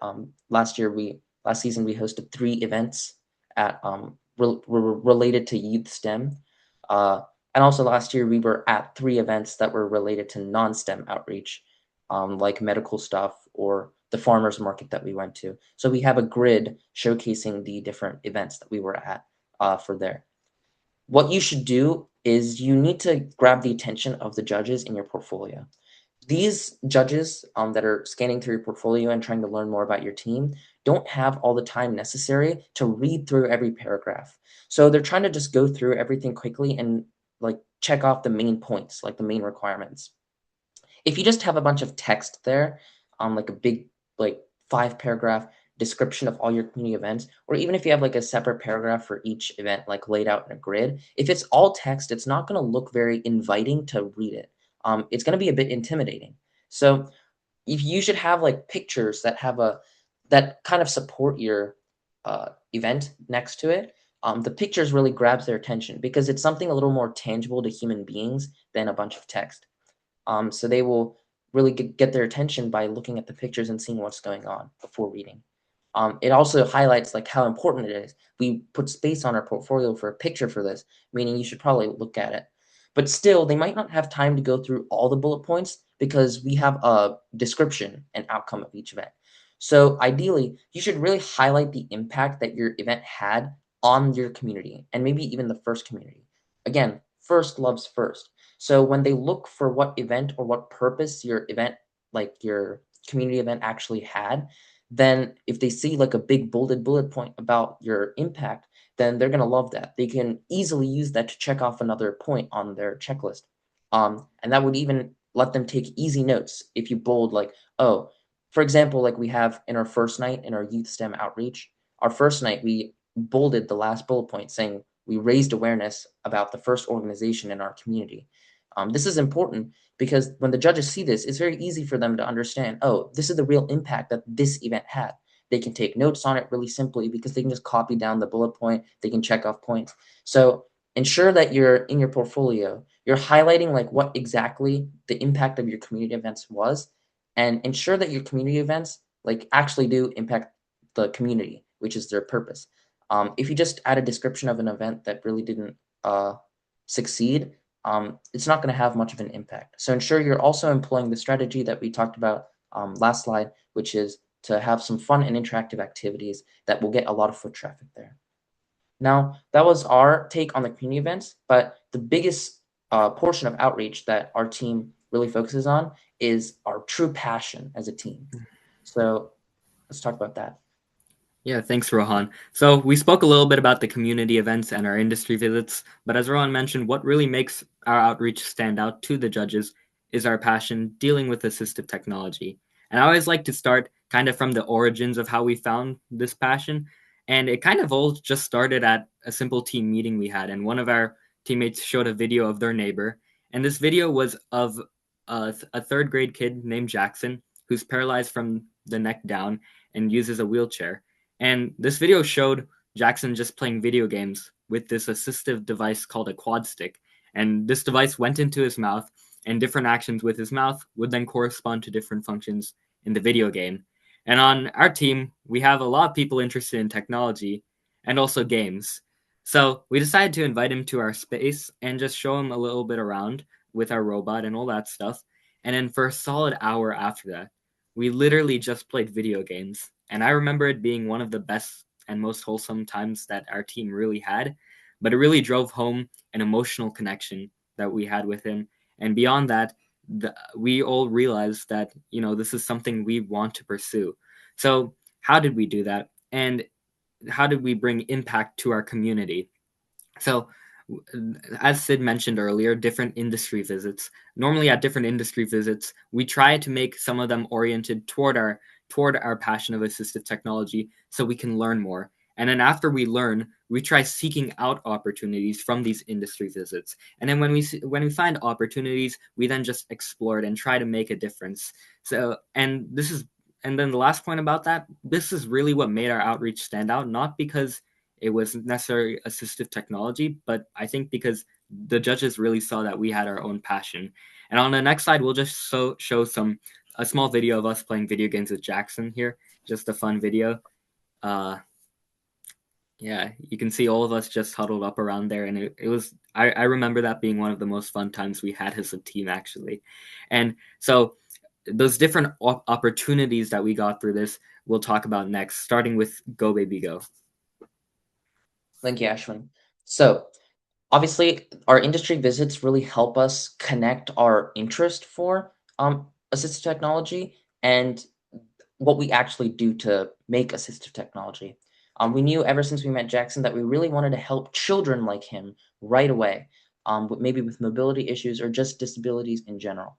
last season we hosted 3 events at related to youth STEM. And also last year we were at 3 events that were related to non-STEM outreach, like medical stuff or the farmers market that we went to. So we have a grid showcasing the different events that we were at for there. What you should do is you need to grab the attention of the judges in your portfolio. These judges that are scanning through your portfolio and trying to learn more about your team don't have all the time necessary to read through every paragraph. So they're trying to just go through everything quickly and check off the main points, the main requirements. If you just have a bunch of text there, a big 5-paragraph description of all your community events, or even if you have a separate paragraph for each event laid out in a grid, if it's all text, it's not going to look very inviting to read it. It's going to be a bit intimidating. So if you should have pictures that have that kind of support your event next to it. The pictures really grabs their attention because it's something a little more tangible to human beings than a bunch of text. So they will really get their attention by looking at the pictures and seeing what's going on before reading. It also highlights how important it is. We put space on our portfolio for a picture for this, meaning you should probably look at it. But still, they might not have time to go through all the bullet points because we have a description and outcome of each event. So ideally, you should really highlight the impact that your event had on your community and maybe even the first community. Again, first loves first. So when they look for what event or what purpose your event, your community event actually had, then if they see a big bolded bullet point about your impact, then they're going to love that. They can easily use that to check off another point on their checklist. And that would even let them take easy notes if you bold oh, for example, we have in our first night in our youth STEM outreach, our first night we bolded the last bullet point saying we raised awareness about the first organization in our community. This is important because when the judges see this, it's very easy for them to understand, oh, this is the real impact that this event had. They can take notes on it really simply because they can just copy down the bullet point. They can check off points. So ensure that you're in your portfolio, you're highlighting what exactly the impact of your community events was, and ensure that your community events actually do impact the community, which is their purpose. If you just add a description of an event that really didn't succeed, it's not going to have much of an impact. So ensure you're also employing the strategy that we talked about last slide, which is to have some fun and interactive activities that will get a lot of foot traffic there. Now, that was our take on the community events, but the biggest portion of outreach that our team really focuses on is our true passion as a team. So let's talk about that. Yeah, thanks, Rohan. So we spoke a little bit about the community events and our industry visits, but as Rohan mentioned, what really makes our outreach stand out to the judges is our passion dealing with assistive technology. And I always like to start kind of from the origins of how we found this passion. And it kind of all just started at a simple team meeting we had, and one of our teammates showed a video of their neighbor. And this video was of a third grade kid named Jackson who's paralyzed from the neck down and uses a wheelchair. And this video showed Jackson just playing video games with this assistive device called a quad stick. And this device went into his mouth, and different actions with his mouth would then correspond to different functions in the video game. And on our team, we have a lot of people interested in technology and also games. So we decided to invite him to our space and just show him a little bit around with our robot and all that stuff. And then for a solid hour after that, we literally just played video games. And I remember it being one of the best and most wholesome times that our team really had. But it really drove home an emotional connection that we had with him. And beyond that, we all realized that, this is something we want to pursue. So how did we do that? And how did we bring impact to our community? So, as Sid mentioned earlier, different industry visits. Normally, at different industry visits, we try to make some of them oriented toward our passion of assistive technology, so we can learn more. And then after we learn, we try seeking out opportunities from these industry visits. And then when we find opportunities, we then just explore it and try to make a difference. So, and then the last point about that, this is really what made our outreach stand out, not because it was necessarily assistive technology, but I think because the judges really saw that we had our own passion. And on the next slide, we'll just show a small video of us playing video games with Jackson here, just a fun video. Yeah, you can see all of us just huddled up around there, and it was I remember that being one of the most fun times we had as a team, actually. And so those different opportunities that we got through this, we'll talk about next, starting with Go Baby Go. Thank you, Ashwin. So obviously, our industry visits really help us connect our interest for assistive technology and what we actually do to make assistive technology. We knew ever since we met Jackson that we really wanted to help children like him right away, maybe with mobility issues or just disabilities in general.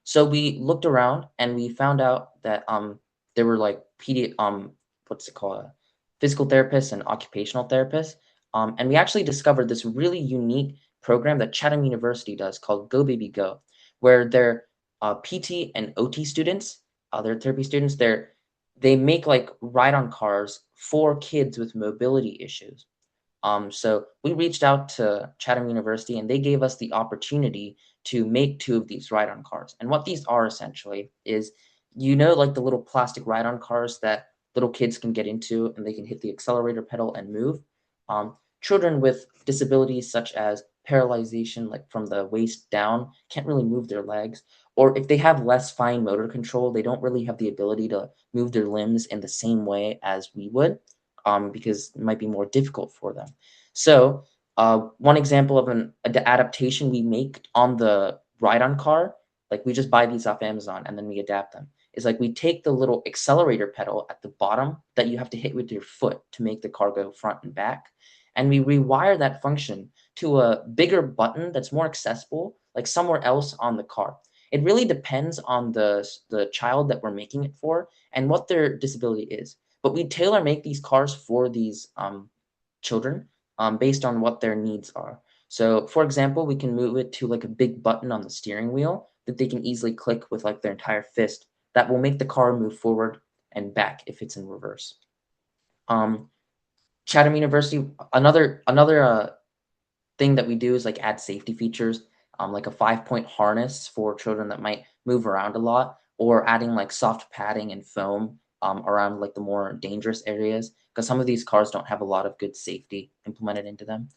So we looked around and we found out that there were like what's it called? Physical therapists and occupational therapists. And we actually discovered this really unique program that Chatham University does called Go Baby Go, where their PT and OT students, their therapy students, they make like ride-on cars for kids with mobility issues. So we reached out to Chatham University and they gave us the opportunity to make 2 of these ride-on cars. And what these are essentially is, like the little plastic ride-on cars that little kids can get into and they can hit the accelerator pedal and move. Children with disabilities such as paralyzation, like from the waist down, can't really move their legs. Or if they have less fine motor control, they don't really have the ability to move their limbs in the same way as we would, because it might be more difficult for them. So one example of an adaptation we make on the ride-on car, like we just buy these off Amazon and then we adapt them, is like we take the little accelerator pedal at the bottom that you have to hit with your foot to make the car go front and back, and we rewire that function to a bigger button that's more accessible, like somewhere else on the car. It really depends on the child that we're making it for and what their disability is. But we tailor make these cars for these children based on what their needs are. So, for example, we can move it to like a big button on the steering wheel that they can easily click with like their entire fist. That will make the car move forward and back if it's in reverse. Chatham University, another thing that we do is like add safety features, like a 5-point harness for children that might move around a lot, or adding like soft padding and foam around like the more dangerous areas, because some of these cars don't have a lot of good safety implemented into them.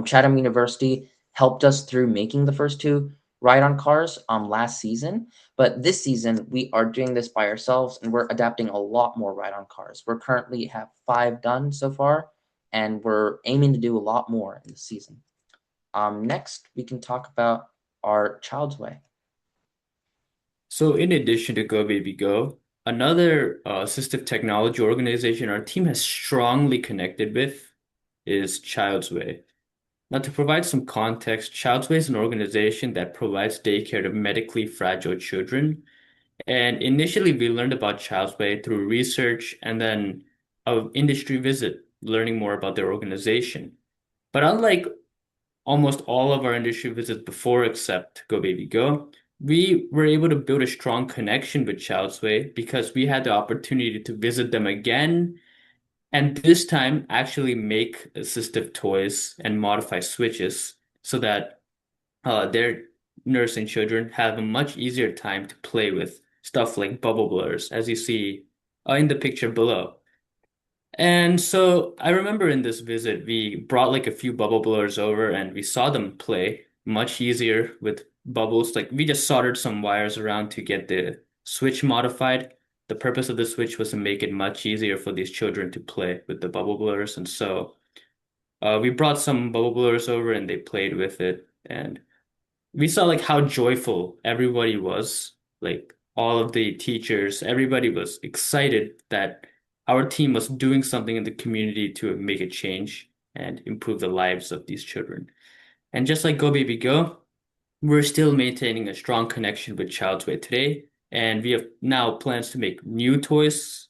Chatham University helped us through making the first two ride-on cars last season. But this season, we are doing this by ourselves, and we're adapting a lot more ride-on cars. We're currently have 5 done so far, and we're aiming to do a lot more in the season. Next, we can talk about our Child's Way. So in addition to Go Baby Go, another assistive technology organization our team has strongly connected with is Child's Way. Now, to provide some context, Child's Way is an organization that provides daycare to medically fragile children. And initially, we learned about Child's Way through research and then an industry visit, learning more about their organization. But unlike almost all of our industry visits before, except Go Baby Go, we were able to build a strong connection with Child's Way because we had the opportunity to visit them again and this time actually make assistive toys and modify switches so that their nursing children have a much easier time to play with stuff like bubble blurs, as you see in the picture below. And so I remember in this visit, we brought like a few bubble blowers over and we saw them play much easier with bubbles. Like we just soldered some wires around to get the switch modified. The purpose of the switch was to make it much easier for these children to play with the bubble blowers. And so we brought some bubble blowers over and they played with it. And we saw like how joyful everybody was. Like all of the teachers, everybody was excited that our team was doing something in the community to make a change and improve the lives of these children. And just like Go Baby Go, we're still maintaining a strong connection with Child's Way today. And we have now plans to make new toys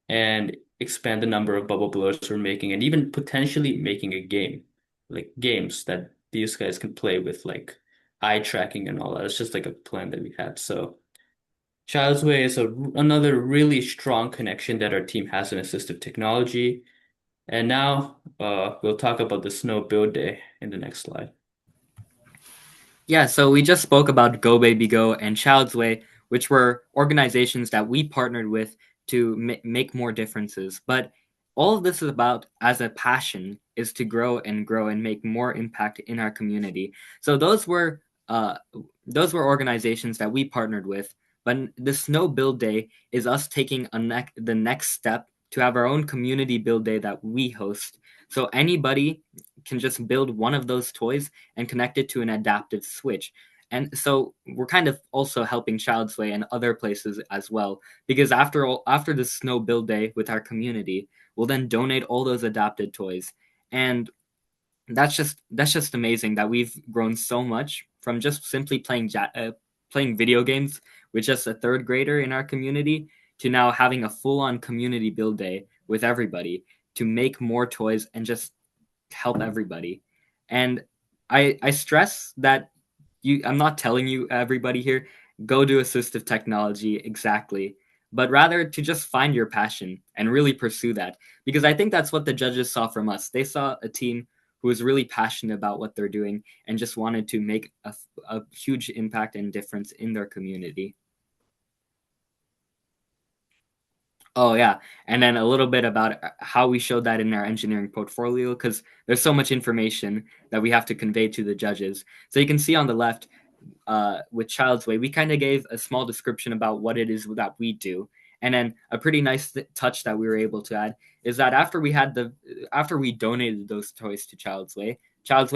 and expand the number of bubble blowers we're making, and even potentially making a game, like games that these guys can play with, like eye tracking and all that. It's just like a plan that we had. So Child's Way is another really strong connection that our team has in assistive technology. And now we'll talk about the Snow Build Day in the next slide. Yeah, so we just spoke about Go Baby Go and Child's Way, which were organizations that we partnered with to make more differences. But all of this is about, as a passion, is to grow and make more impact in our community. So those were organizations that we partnered with. But the Snow Build Day is us taking the next step to have our own community build day that we host. So anybody can just build one of those toys and connect it to an adaptive switch. And so we're kind of also helping Child's Way and other places as well, because after the Snow Build Day with our community, we'll then donate all those adapted toys. And that's just amazing that we've grown so much from just simply playing video games with just a third grader in our community to now having a full-on community build day with everybody to make more toys and just help everybody. And I stress that I'm not telling you, everybody here, go do assistive technology exactly, but rather to just find your passion and really pursue that, because I think that's what the judges saw from us. They saw a team who was really passionate about what they're doing and just wanted to make a huge impact and difference in their community. Oh yeah, and then a little bit about how we showed that in our engineering portfolio, because there's so much information that we have to convey to the judges. So you can see on the left, with Child's Way, we kind of gave a small description about what it is that we do, and then a pretty nice touch that we were able to add is that after we donated those toys to Child's Way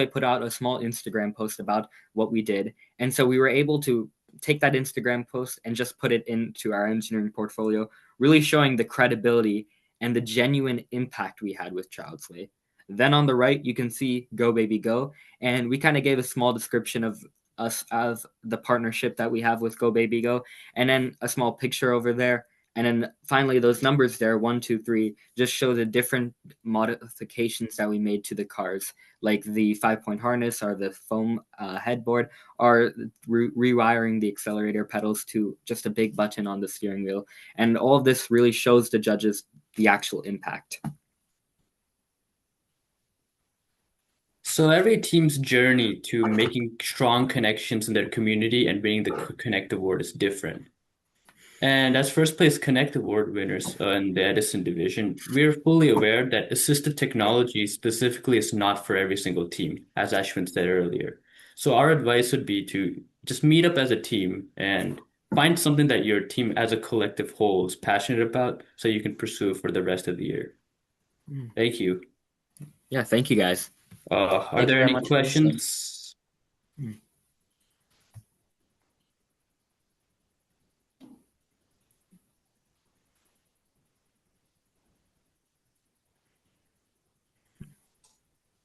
put out a small Instagram post about what we did, and so we were able to take that Instagram post and just put it into our engineering portfolio, really showing the credibility and the genuine impact we had with Child's Way. Then on the right, you can see Go Baby Go, and we kind of gave a small description of us as the partnership that we have with Go Baby Go, and then a small picture over there. And then finally, those numbers there, 1, 2, 3, just show the different modifications that we made to the cars, like the 5-point harness or the foam headboard, or rewiring the accelerator pedals to just a big button on the steering wheel. And all of this really shows the judges the actual impact. So every team's journey to making strong connections in their community and winning the Connect Award is different. And as first place Connect Award winners in the Edison division, we're fully aware that assistive technology specifically is not for every single team, as Ashwin said earlier. So our advice would be to just meet up as a team and find something that your team as a collective whole is passionate about so you can pursue for the rest of the year. Mm. Thank you. Yeah, thank you guys. Are Thank you there very any much for listening. questions? Mm.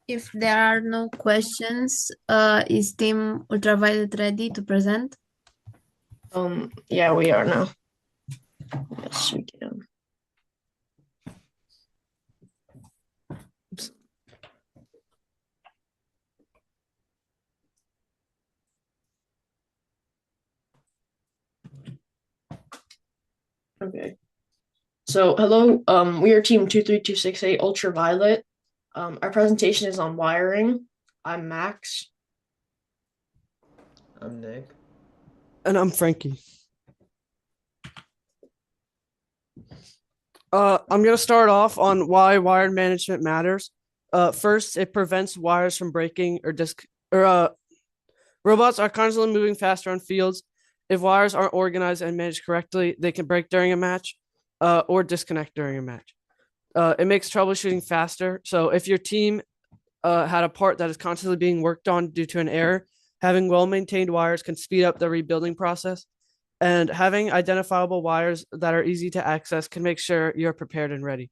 If there are no questions, is Team Ultraviolet ready to present? Yeah, we are now. Yes, we can. Oops. Okay. So, hello, we are team 23268 Ultraviolet. Our presentation is on wiring. I'm Max. I'm Nick. And I'm Frankie. I'm going to start off on why wired management matters. First, it prevents wires from breaking robots are constantly moving faster on fields. If wires aren't organized and managed correctly, they can break during a match or disconnect during a match. It makes troubleshooting faster. So if your team had a part that is constantly being worked on due to an error, having well-maintained wires can speed up the rebuilding process. And having identifiable wires that are easy to access can make sure you're prepared and ready.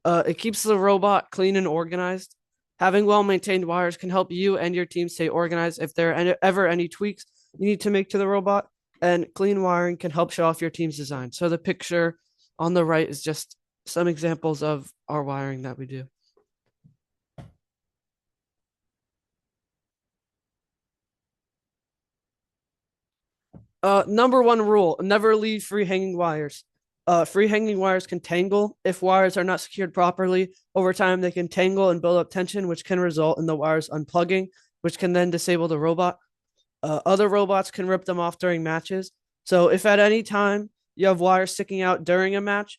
It keeps the robot clean and organized. Having well-maintained wires can help you and your team stay organized if there are ever any tweaks you need to make to the robot. And clean wiring can help show off your team's design. So the picture on the right is just some examples of our wiring that we do. Number one rule, never leave free hanging wires. Free hanging wires can tangle. If wires are not secured properly, over time they can tangle and build up tension, which can result in the wires unplugging, which can then disable the robot. Other robots can rip them off during matches. So if at any time you have wires sticking out during a match,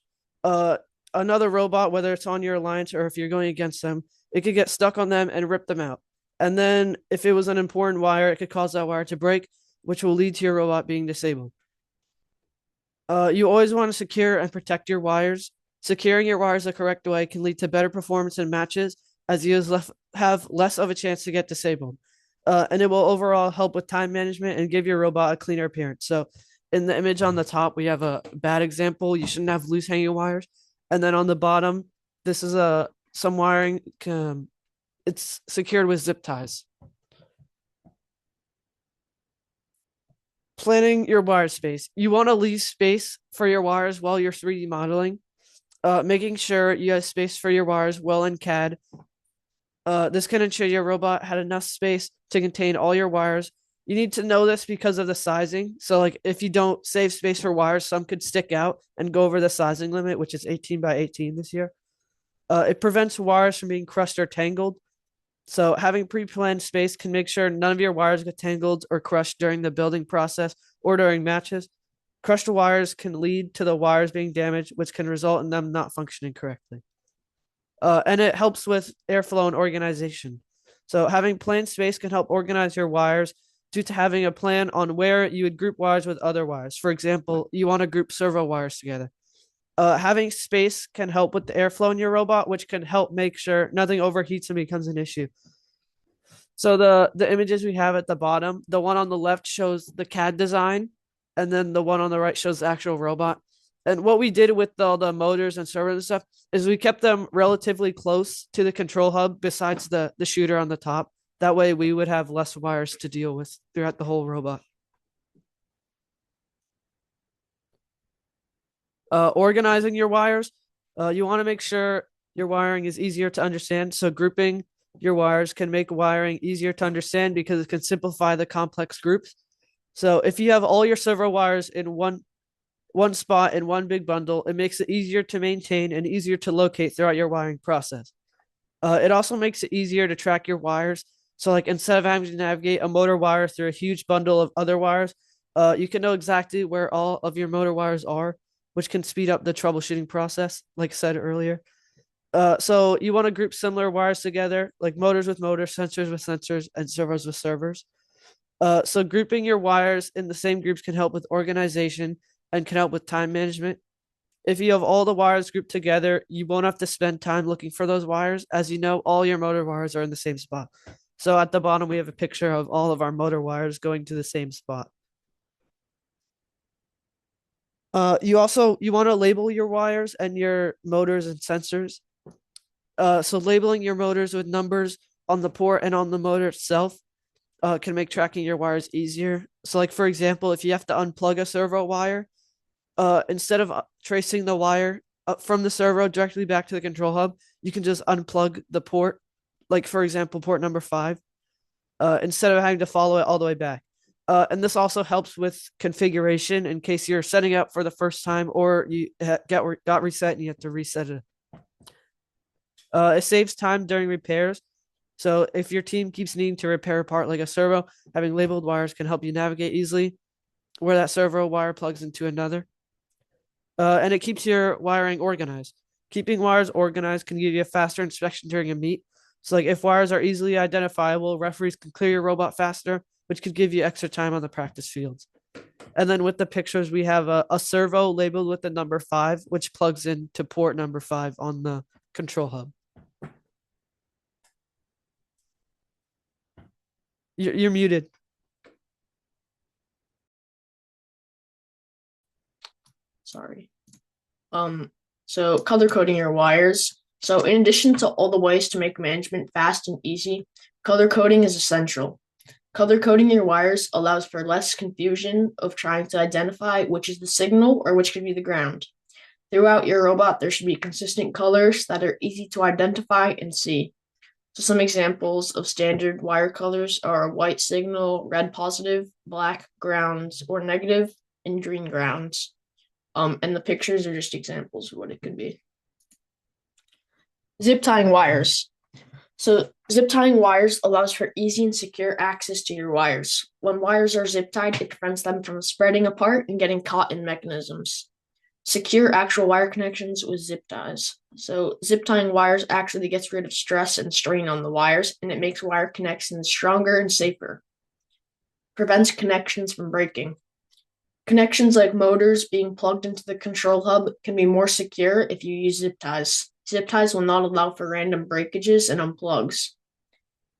another robot, whether it's on your alliance or if you're going against them, it could get stuck on them and rip them out. And then if it was an important wire, it could cause that wire to break, which will lead to your robot being disabled. You always want to secure and protect your wires. Securing your wires the correct way can lead to better performance in matches, as you have less of a chance to get disabled. And it will overall help with time management and give your robot a cleaner appearance. So in the image on the top, we have a bad example. You shouldn't have loose hanging wires. And then on the bottom, this is some wiring. It's secured with zip ties. Planning your wire space. You want to leave space for your wires while you're 3D modeling. Making sure you have space for your wires well in CAD. This can ensure your robot had enough space to contain all your wires. You need to know this because of the sizing. So like if you don't save space for wires, some could stick out and go over the sizing limit, which is 18 by 18 this year. It prevents wires from being crushed or tangled. So having pre-planned space can make sure none of your wires get tangled or crushed during the building process or during matches. Crushed wires can lead to the wires being damaged, which can result in them not functioning correctly. And it helps with airflow and organization. So having planned space can help organize your wires due to having a plan on where you would group wires with other wires. For example, you want to group servo wires together. Having space can help with the airflow in your robot, which can help make sure nothing overheats and becomes an issue. So the images we have at the bottom, the one on the left shows the CAD design, and then the one on the right shows the actual robot. And what we did with all the motors and servers and stuff is we kept them relatively close to the control hub besides the shooter on the top. That way we would have less wires to deal with throughout the whole robot. Organizing your wires. You want to make sure your wiring is easier to understand. So grouping your wires can make wiring easier to understand because it can simplify the complex groups. So if you have all your servo wires in one spot in one big bundle, it makes it easier to maintain and easier to locate throughout your wiring process. It also makes it easier to track your wires. So like instead of having to navigate a motor wire through a huge bundle of other wires, you can know exactly where all of your motor wires are, which can speed up the troubleshooting process, like I said earlier. So you want to group similar wires together, like motors with motors, sensors with sensors, and servers with servers. So grouping your wires in the same groups can help with organization and can help with time management. If you have all the wires grouped together, you won't have to spend time looking for those wires. As you know, all your motor wires are in the same spot. So at the bottom, we have a picture of all of our motor wires going to the same spot. You want to label your wires and your motors and sensors. So labeling your motors with numbers on the port and on the motor itself can make tracking your wires easier. So, like for example, if you have to unplug a servo wire, instead of tracing the wire from the servo directly back to the control hub, you can just unplug the port, like for example, port number 5, instead of having to follow it all the way back. And this also helps with configuration in case you're setting up for the first time or you got reset and you have to reset it. It saves time during repairs. So if your team keeps needing to repair a part like a servo, having labeled wires can help you navigate easily where that servo wire plugs into another. And it keeps your wiring organized. Keeping wires organized can give you a faster inspection during a meet. So like if wires are easily identifiable, referees can clear your robot faster, which could give you extra time on the practice fields. And then with the pictures, we have a servo labeled with the number 5, which plugs into port number 5 on the control hub. You're muted. Sorry. So color coding your wires. So in addition to all the ways to make management fast and easy, color coding is essential. Color coding your wires allows for less confusion of trying to identify which is the signal or which could be the ground. Throughout your robot, there should be consistent colors that are easy to identify and see. So some examples of standard wire colors are white signal, red positive, black grounds or negative, and green grounds. And the pictures are just examples of what it could be. Zip tying wires. So zip tying wires allows for easy and secure access to your wires. When wires are zip tied, it prevents them from spreading apart and getting caught in mechanisms. Secure actual wire connections with zip ties. So zip tying wires actually gets rid of stress and strain on the wires, and it makes wire connections stronger and safer. Prevents connections from breaking. Connections like motors being plugged into the control hub can be more secure if you use zip ties. Zip ties will not allow for random breakages and unplugs.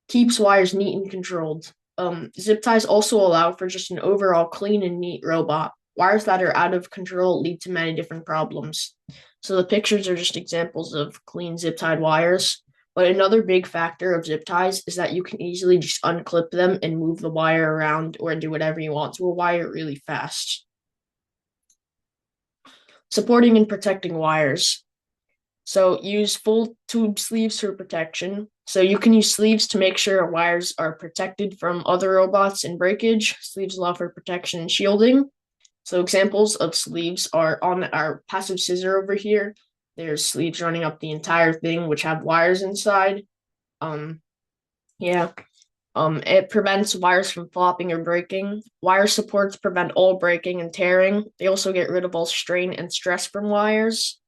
Keeps wires neat and controlled. Zip ties also allow for just an overall clean and neat robot. Wires that are out of control lead to many different problems. So the pictures are just examples of clean zip tied wires. But another big factor of zip ties is that you can easily just unclip them and move the wire around or do whatever you want to a wire really fast. Supporting and protecting wires. So use full tube sleeves for protection. So you can use sleeves to make sure wires are protected from other robots and breakage. Sleeves allow for protection and shielding. So examples of sleeves are on our passive scissor over here. There's sleeves running up the entire thing, which have wires inside. It prevents wires from flopping or breaking. Wire supports prevent all breaking and tearing. They also get rid of all strain and stress from wires.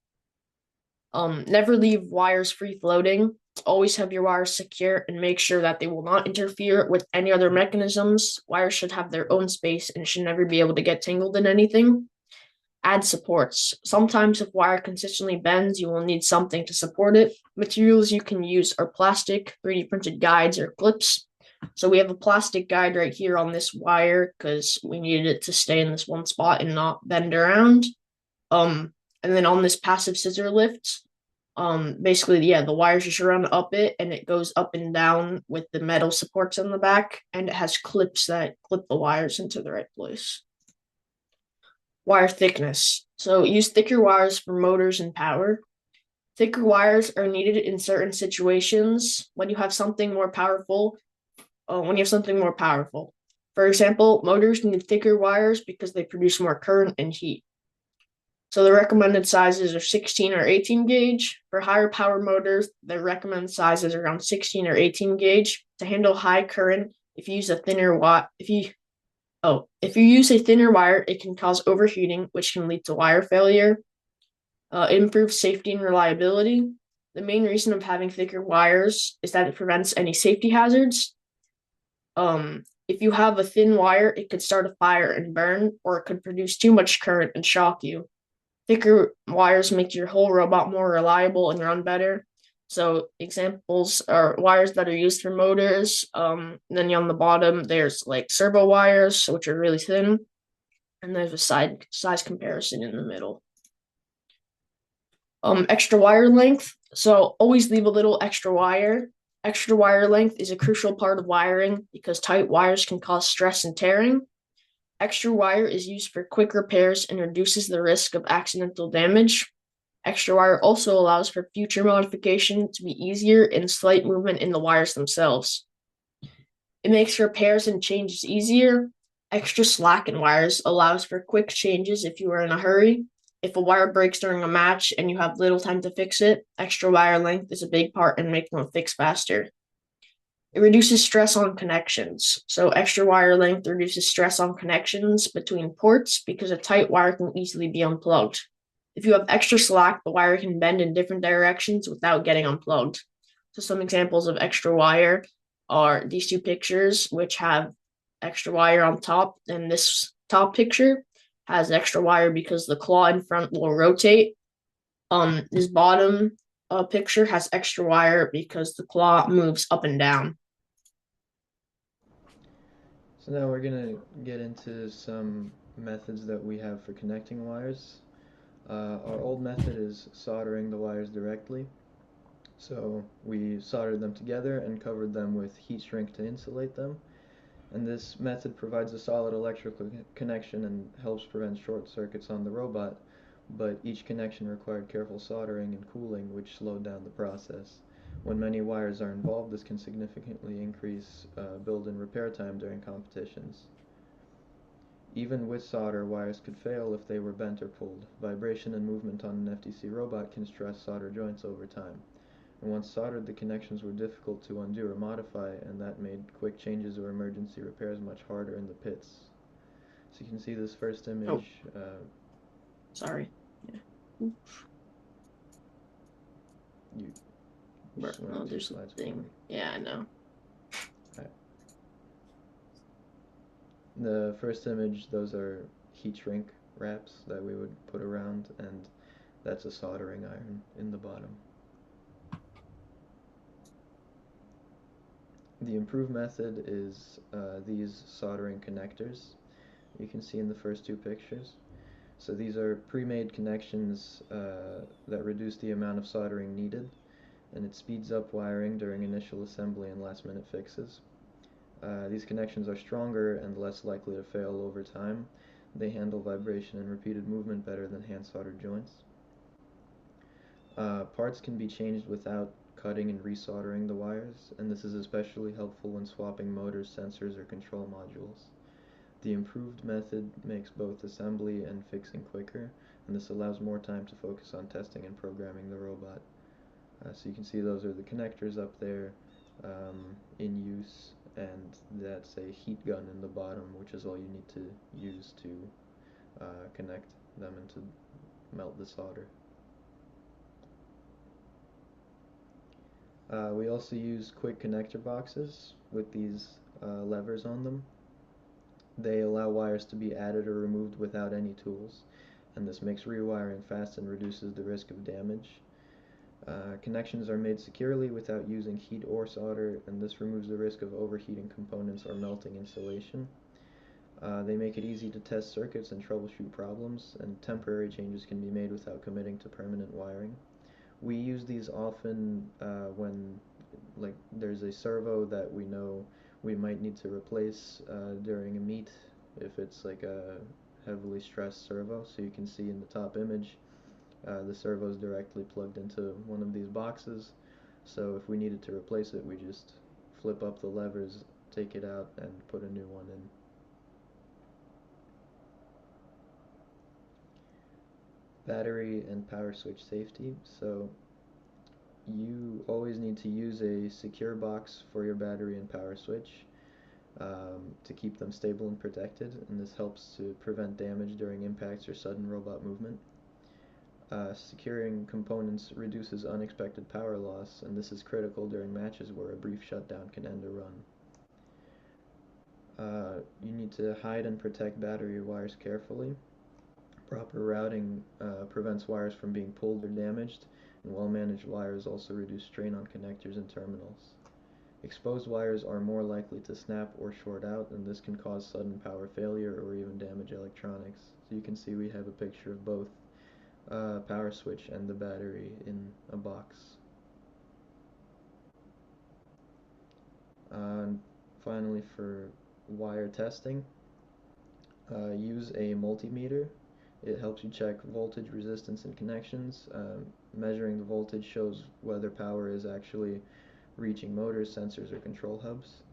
Never leave wires free floating. Always have your wires secure and make sure that they will not interfere with any other mechanisms. Wires should have their own space and should never be able to get tangled in anything. Add supports. Sometimes if wire consistently bends, you will need something to support it. Materials you can use are plastic, 3D printed guides, or clips. So we have a plastic guide right here on this wire because we needed it to stay in this one spot and not bend around. And then on this passive scissor lift, the wires just run up it and it goes up and down with the metal supports in the back, and it has clips that clip the wires into the right place. Wire thickness. So use thicker wires for motors and power. Thicker wires are needed in certain situations when you have something more powerful. For example, motors need thicker wires because they produce more current and heat. So the recommended sizes are 16 or 18 gauge. For higher power motors, the recommended size is around 16 or 18 gauge. To handle high current, if you use a thinner wire, it can cause overheating, which can lead to wire failure. It improves safety and reliability. The main reason of having thicker wires is that it prevents any safety hazards. If you have a thin wire, it could start a fire and burn, or it could produce too much current and shock you. Thicker wires make your whole robot more reliable and run better. So examples are wires that are used for motors. Then on the bottom, there's like servo wires, which are really thin, and there's a size comparison in the middle. Extra wire length. So always leave a little extra wire. Extra wire length is a crucial part of wiring because tight wires can cause stress and tearing. Extra wire is used for quick repairs and reduces the risk of accidental damage. Extra wire also allows for future modification to be easier and slight movement in the wires themselves. It makes repairs and changes easier. Extra slack in wires allows for quick changes if you are in a hurry. If a wire breaks during a match and you have little time to fix it, extra wire length is a big part in making a fix faster. It reduces stress on connections. So extra wire length reduces stress on connections between ports because a tight wire can easily be unplugged. If you have extra slack, the wire can bend in different directions without getting unplugged. So some examples of extra wire are these two pictures, which have extra wire on top, and this top picture has extra wire because the claw in front will rotate. This bottom picture has extra wire because the claw moves up and down. So now we're gonna get into some methods that we have for connecting wires. Our old method is soldering the wires directly. So we soldered them together and covered them with heat shrink to insulate them. And this method provides a solid electrical connection and helps prevent short circuits on the robot, but each connection required careful soldering and cooling, which slowed down the process. When many wires are involved, this can significantly increase build and repair time during competitions. Even with solder, wires could fail if they were bent or pulled. Vibration and movement on an FTC robot can stress solder joints over time. And once soldered, the connections were difficult to undo or modify, and that made quick changes or emergency repairs much harder in the pits. So you can see this first image. Sorry. Yeah. You Bro, just went no, two there's a slides thing. forward. Yeah, I know. The first image, those are heat shrink wraps that we would put around, and that's a soldering iron in the bottom. The improved method is these soldering connectors you can see in the first two pictures. So these are pre-made connections that reduce the amount of soldering needed, and it speeds up wiring during initial assembly and last-minute fixes. These connections are stronger and less likely to fail over time. They handle vibration and repeated movement better than hand-soldered joints. Parts can be changed without cutting and resoldering the wires, and this is especially helpful when swapping motors, sensors, or control modules. The improved method makes both assembly and fixing quicker, and this allows more time to focus on testing and programming the robot. So you can see those are the connectors up there in use, and that's a heat gun in the bottom, which is all you need to use to connect them and to melt the solder. We also use quick connector boxes with these levers on them. They allow wires to be added or removed without any tools, and this makes rewiring fast and reduces the risk of damage. Connections are made securely without using heat or solder, and this removes the risk of overheating components or melting insulation. They make it easy to test circuits and troubleshoot problems, and temporary changes can be made without committing to permanent wiring. We use these often when there's a servo that we know we might need to replace during a meet if it's like a heavily stressed servo. So you can see in the top image the servo is directly plugged into one of these boxes. So if we needed to replace it, we just flip up the levers, take it out, and put a new one in. Battery and power switch safety. So you always need to use a secure box for your battery and power switch to keep them stable and protected, and this helps to prevent damage during impacts or sudden robot movement. Securing components reduces unexpected power loss, and this is critical during matches where a brief shutdown can end a run. You need to hide and protect battery wires carefully. Proper routing prevents wires from being pulled or damaged, and well-managed wires also reduce strain on connectors and terminals. Exposed wires are more likely to snap or short out, and this can cause sudden power failure or even damage electronics. So you can see we have a picture of both power switch and the battery in a box. And finally, for wire testing, use a multimeter. It helps you check voltage, resistance, and connections. Measuring the voltage shows whether power is actually reaching motors, sensors, or control hubs.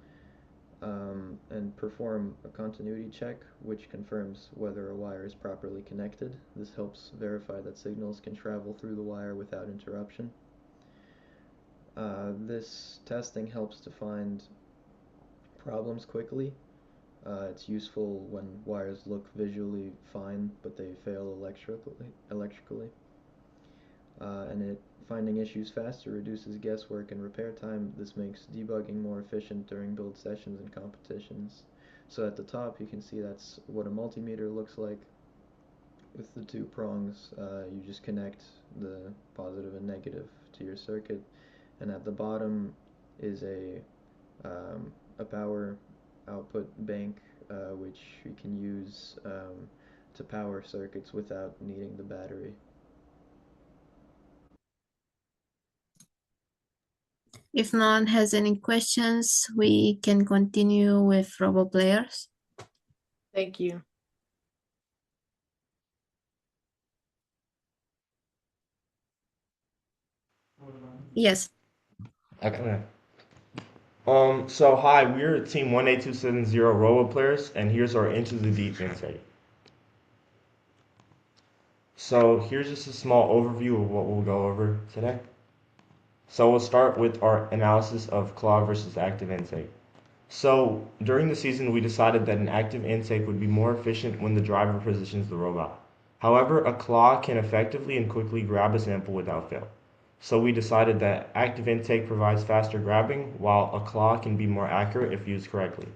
And perform a continuity check, which confirms whether a wire is properly connected. This helps verify that signals can travel through the wire without interruption. This testing helps to find problems quickly. It's useful when wires look visually fine, but they fail electrically. And finding issues faster reduces guesswork and repair time. This makes debugging more efficient during build sessions and competitions. So at the top you can see that's what a multimeter looks like. With the two prongs, you just connect the positive and negative to your circuit, and at the bottom is a power output bank, which you can use to power circuits without needing the battery. If no one has any questions, we can continue with Robo Players. Thank you. Yes. Okay. So hi, we're Team 18270 Robo Players, and here's our Into the Deep insight. So here's just a small overview of what we'll go over today. So we'll start with our analysis of claw versus active intake. So during the season, we decided that an active intake would be more efficient when the driver positions the robot. However, a claw can effectively and quickly grab a sample without fail. So we decided that active intake provides faster grabbing, while a claw can be more accurate if used correctly.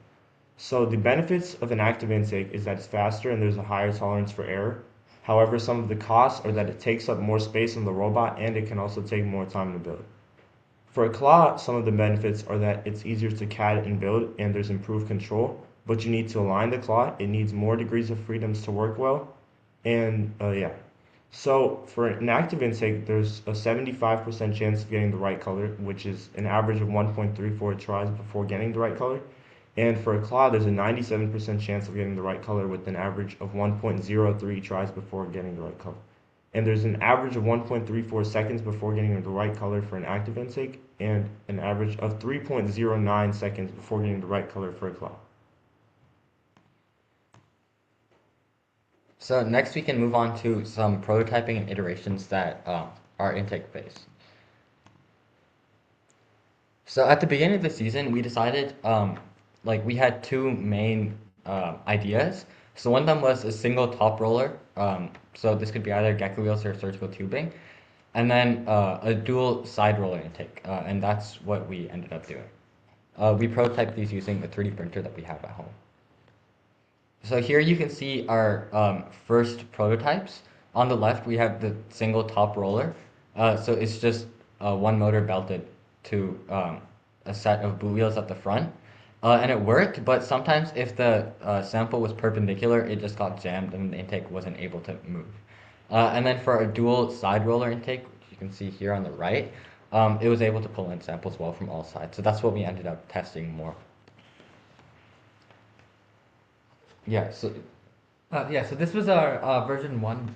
So the benefits of an active intake is that it's faster and there's a higher tolerance for error. However, some of the costs are that it takes up more space on the robot and it can also take more time to build. For a claw, some of the benefits are that it's easier to CAD and build and there's improved control, but you need to align the claw. It needs more degrees of freedoms to work well. And yeah. So for an active intake, there's a 75% chance of getting the right color, which is an average of 1.34 tries before getting the right color. And for a claw, there's a 97% chance of getting the right color with an average of 1.03 tries before getting the right color. And there's an average of 1.34 seconds before getting the right color for an active intake, and an average of 3.09 seconds before getting the right color for a claw. So next we can move on to some prototyping and iterations that are intake phase. So at the beginning of the season, we decided like we had two main ideas. So one of them was a single top roller. So this could be either gecko wheels or surgical tubing, and then a dual side roller intake, and that's what we ended up doing. We prototyped these using a 3D printer that we have at home. So here you can see our first prototypes. On the left, we have the single top roller. So it's just one motor belted to a set of boot wheels at the front. And it worked, but sometimes if the sample was perpendicular, it just got jammed and the intake wasn't able to move. And then for a dual side roller intake, which you can see here on the right, it was able to pull in samples well from all sides. So that's what we ended up testing more. Yeah, so so this was our version 1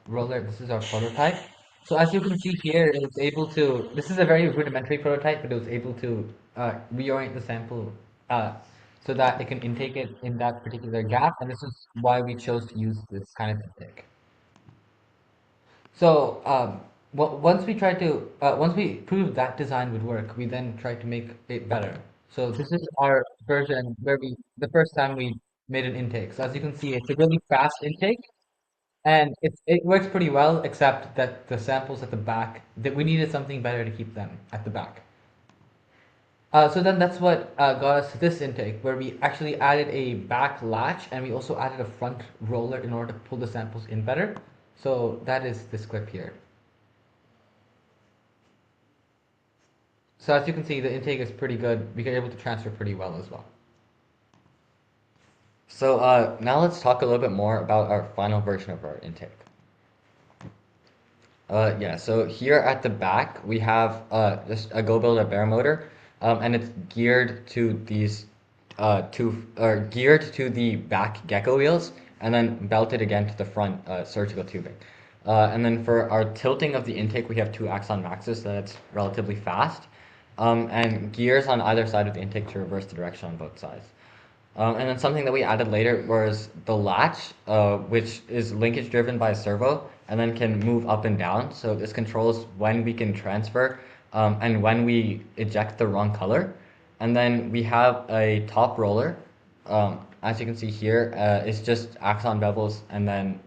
roller. This is our prototype. So as you can see here, it was able to, this is a very rudimentary prototype, but it was able to reorient the sample so that it can intake it in that particular gap, and this is why we chose to use this kind of intake. So once we proved that design would work, we then tried to make it better. So this is our version where the first time we made an intake. So as you can see, it's a really fast intake, and it works pretty well, except that the samples at the back, that we needed something better to keep them at the back. So then that's what got us to this intake, where we actually added a back latch and we also added a front roller in order to pull the samples in better. So that is this clip here. So as you can see, the intake is pretty good. We are able to transfer pretty well as well. So now let's talk a little bit more about our final version of our intake. Yeah, so here at the back we have just a Go Build a Bear motor, and it's geared to these geared to the back gecko wheels, and then belted again to the front surgical tubing. And then for our tilting of the intake, we have two Axon Maxes, so that's relatively fast, and gears on either side of the intake to reverse the direction on both sides. And then something that we added later was the latch, which is linkage driven by a servo and then can move up and down. So this controls when we can transfer and when we eject the wrong color. And then we have a top roller. As you can see here, it's just axon bevels and then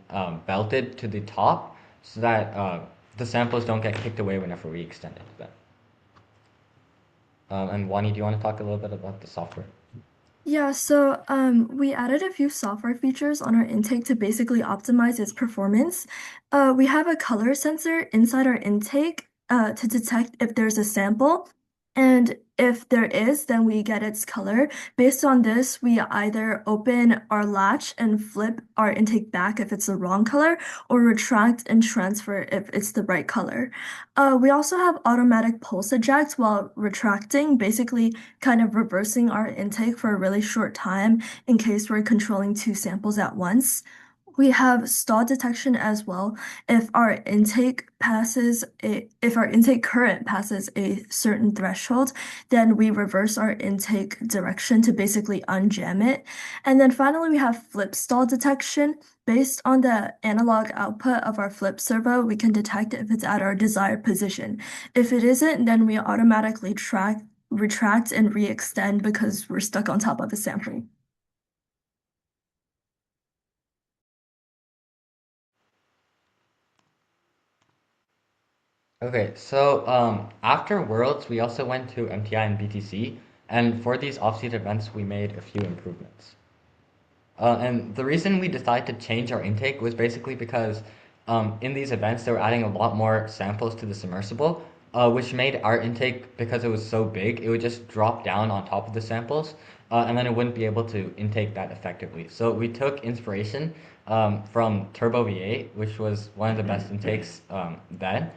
belted to the top so that the samples don't get kicked away whenever we extend it. And Wani, do you want to talk a little bit about the software? Yeah, so we added a few software features on our intake to basically optimize its performance. We have a color sensor inside our intake to detect if there's a sample, and if there is, then we get its color. Based on this, we either open our latch and flip our intake back if it's the wrong color, or retract and transfer if it's the right color. We also have automatic pulse eject while retracting, basically kind of reversing our intake for a really short time in case we're controlling two samples at once. We have stall detection as well. If our intake current passes a certain threshold, then we reverse our intake direction to basically unjam it. And then finally, we have flip stall detection. Based on the analog output of our flip servo, we can detect if it's at our desired position. If it isn't, then we automatically retract and re-extend because we're stuck on top of a sample. Okay, so after Worlds, we also went to MTI and BTC, and for these off-season events, we made a few improvements. And the reason we decided to change our intake was basically because in these events, they were adding a lot more samples to the submersible, which made our intake, because it was so big, it would just drop down on top of the samples, and then it wouldn't be able to intake that effectively. So we took inspiration from Turbo V8, which was one of the best intakes then.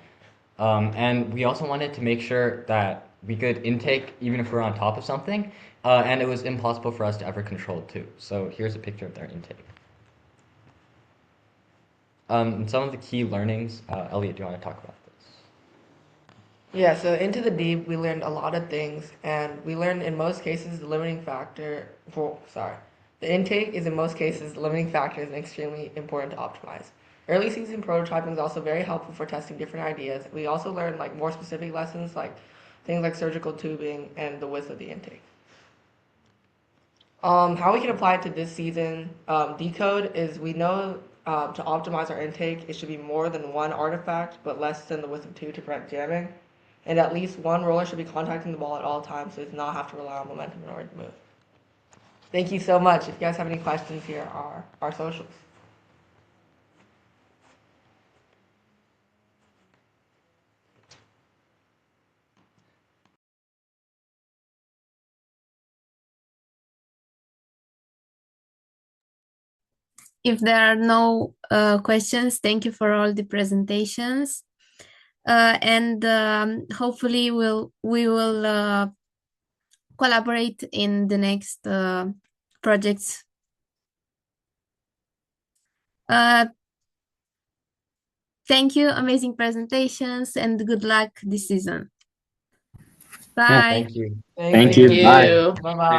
And we also wanted to make sure that we could intake even if we're on top of something, and it was impossible for us to ever control it too. So here's a picture of their intake. Some of the key learnings, Elliot, do you want to talk about this? Yeah, so into the deep, we learned a lot of things, and we learned in most cases the limiting factor. The intake is in most cases the limiting factor is extremely important to optimize. Early season prototyping is also very helpful for testing different ideas. We also learned like more specific lessons, like things like surgical tubing and the width of the intake. How we can apply it to this season, decode is we know to optimize our intake, it should be more than one artifact, but less than the width of two to prevent jamming. And at least one roller should be contacting the ball at all times, so it does not have to rely on momentum in order to move. Thank you so much. If you guys have any questions, here are our socials. If there are no questions, thank you for all the presentations. And hopefully we will collaborate in the next projects. Thank you, amazing presentations, and good luck this season. Bye. Thank you. Thank you. Bye. Bye-bye.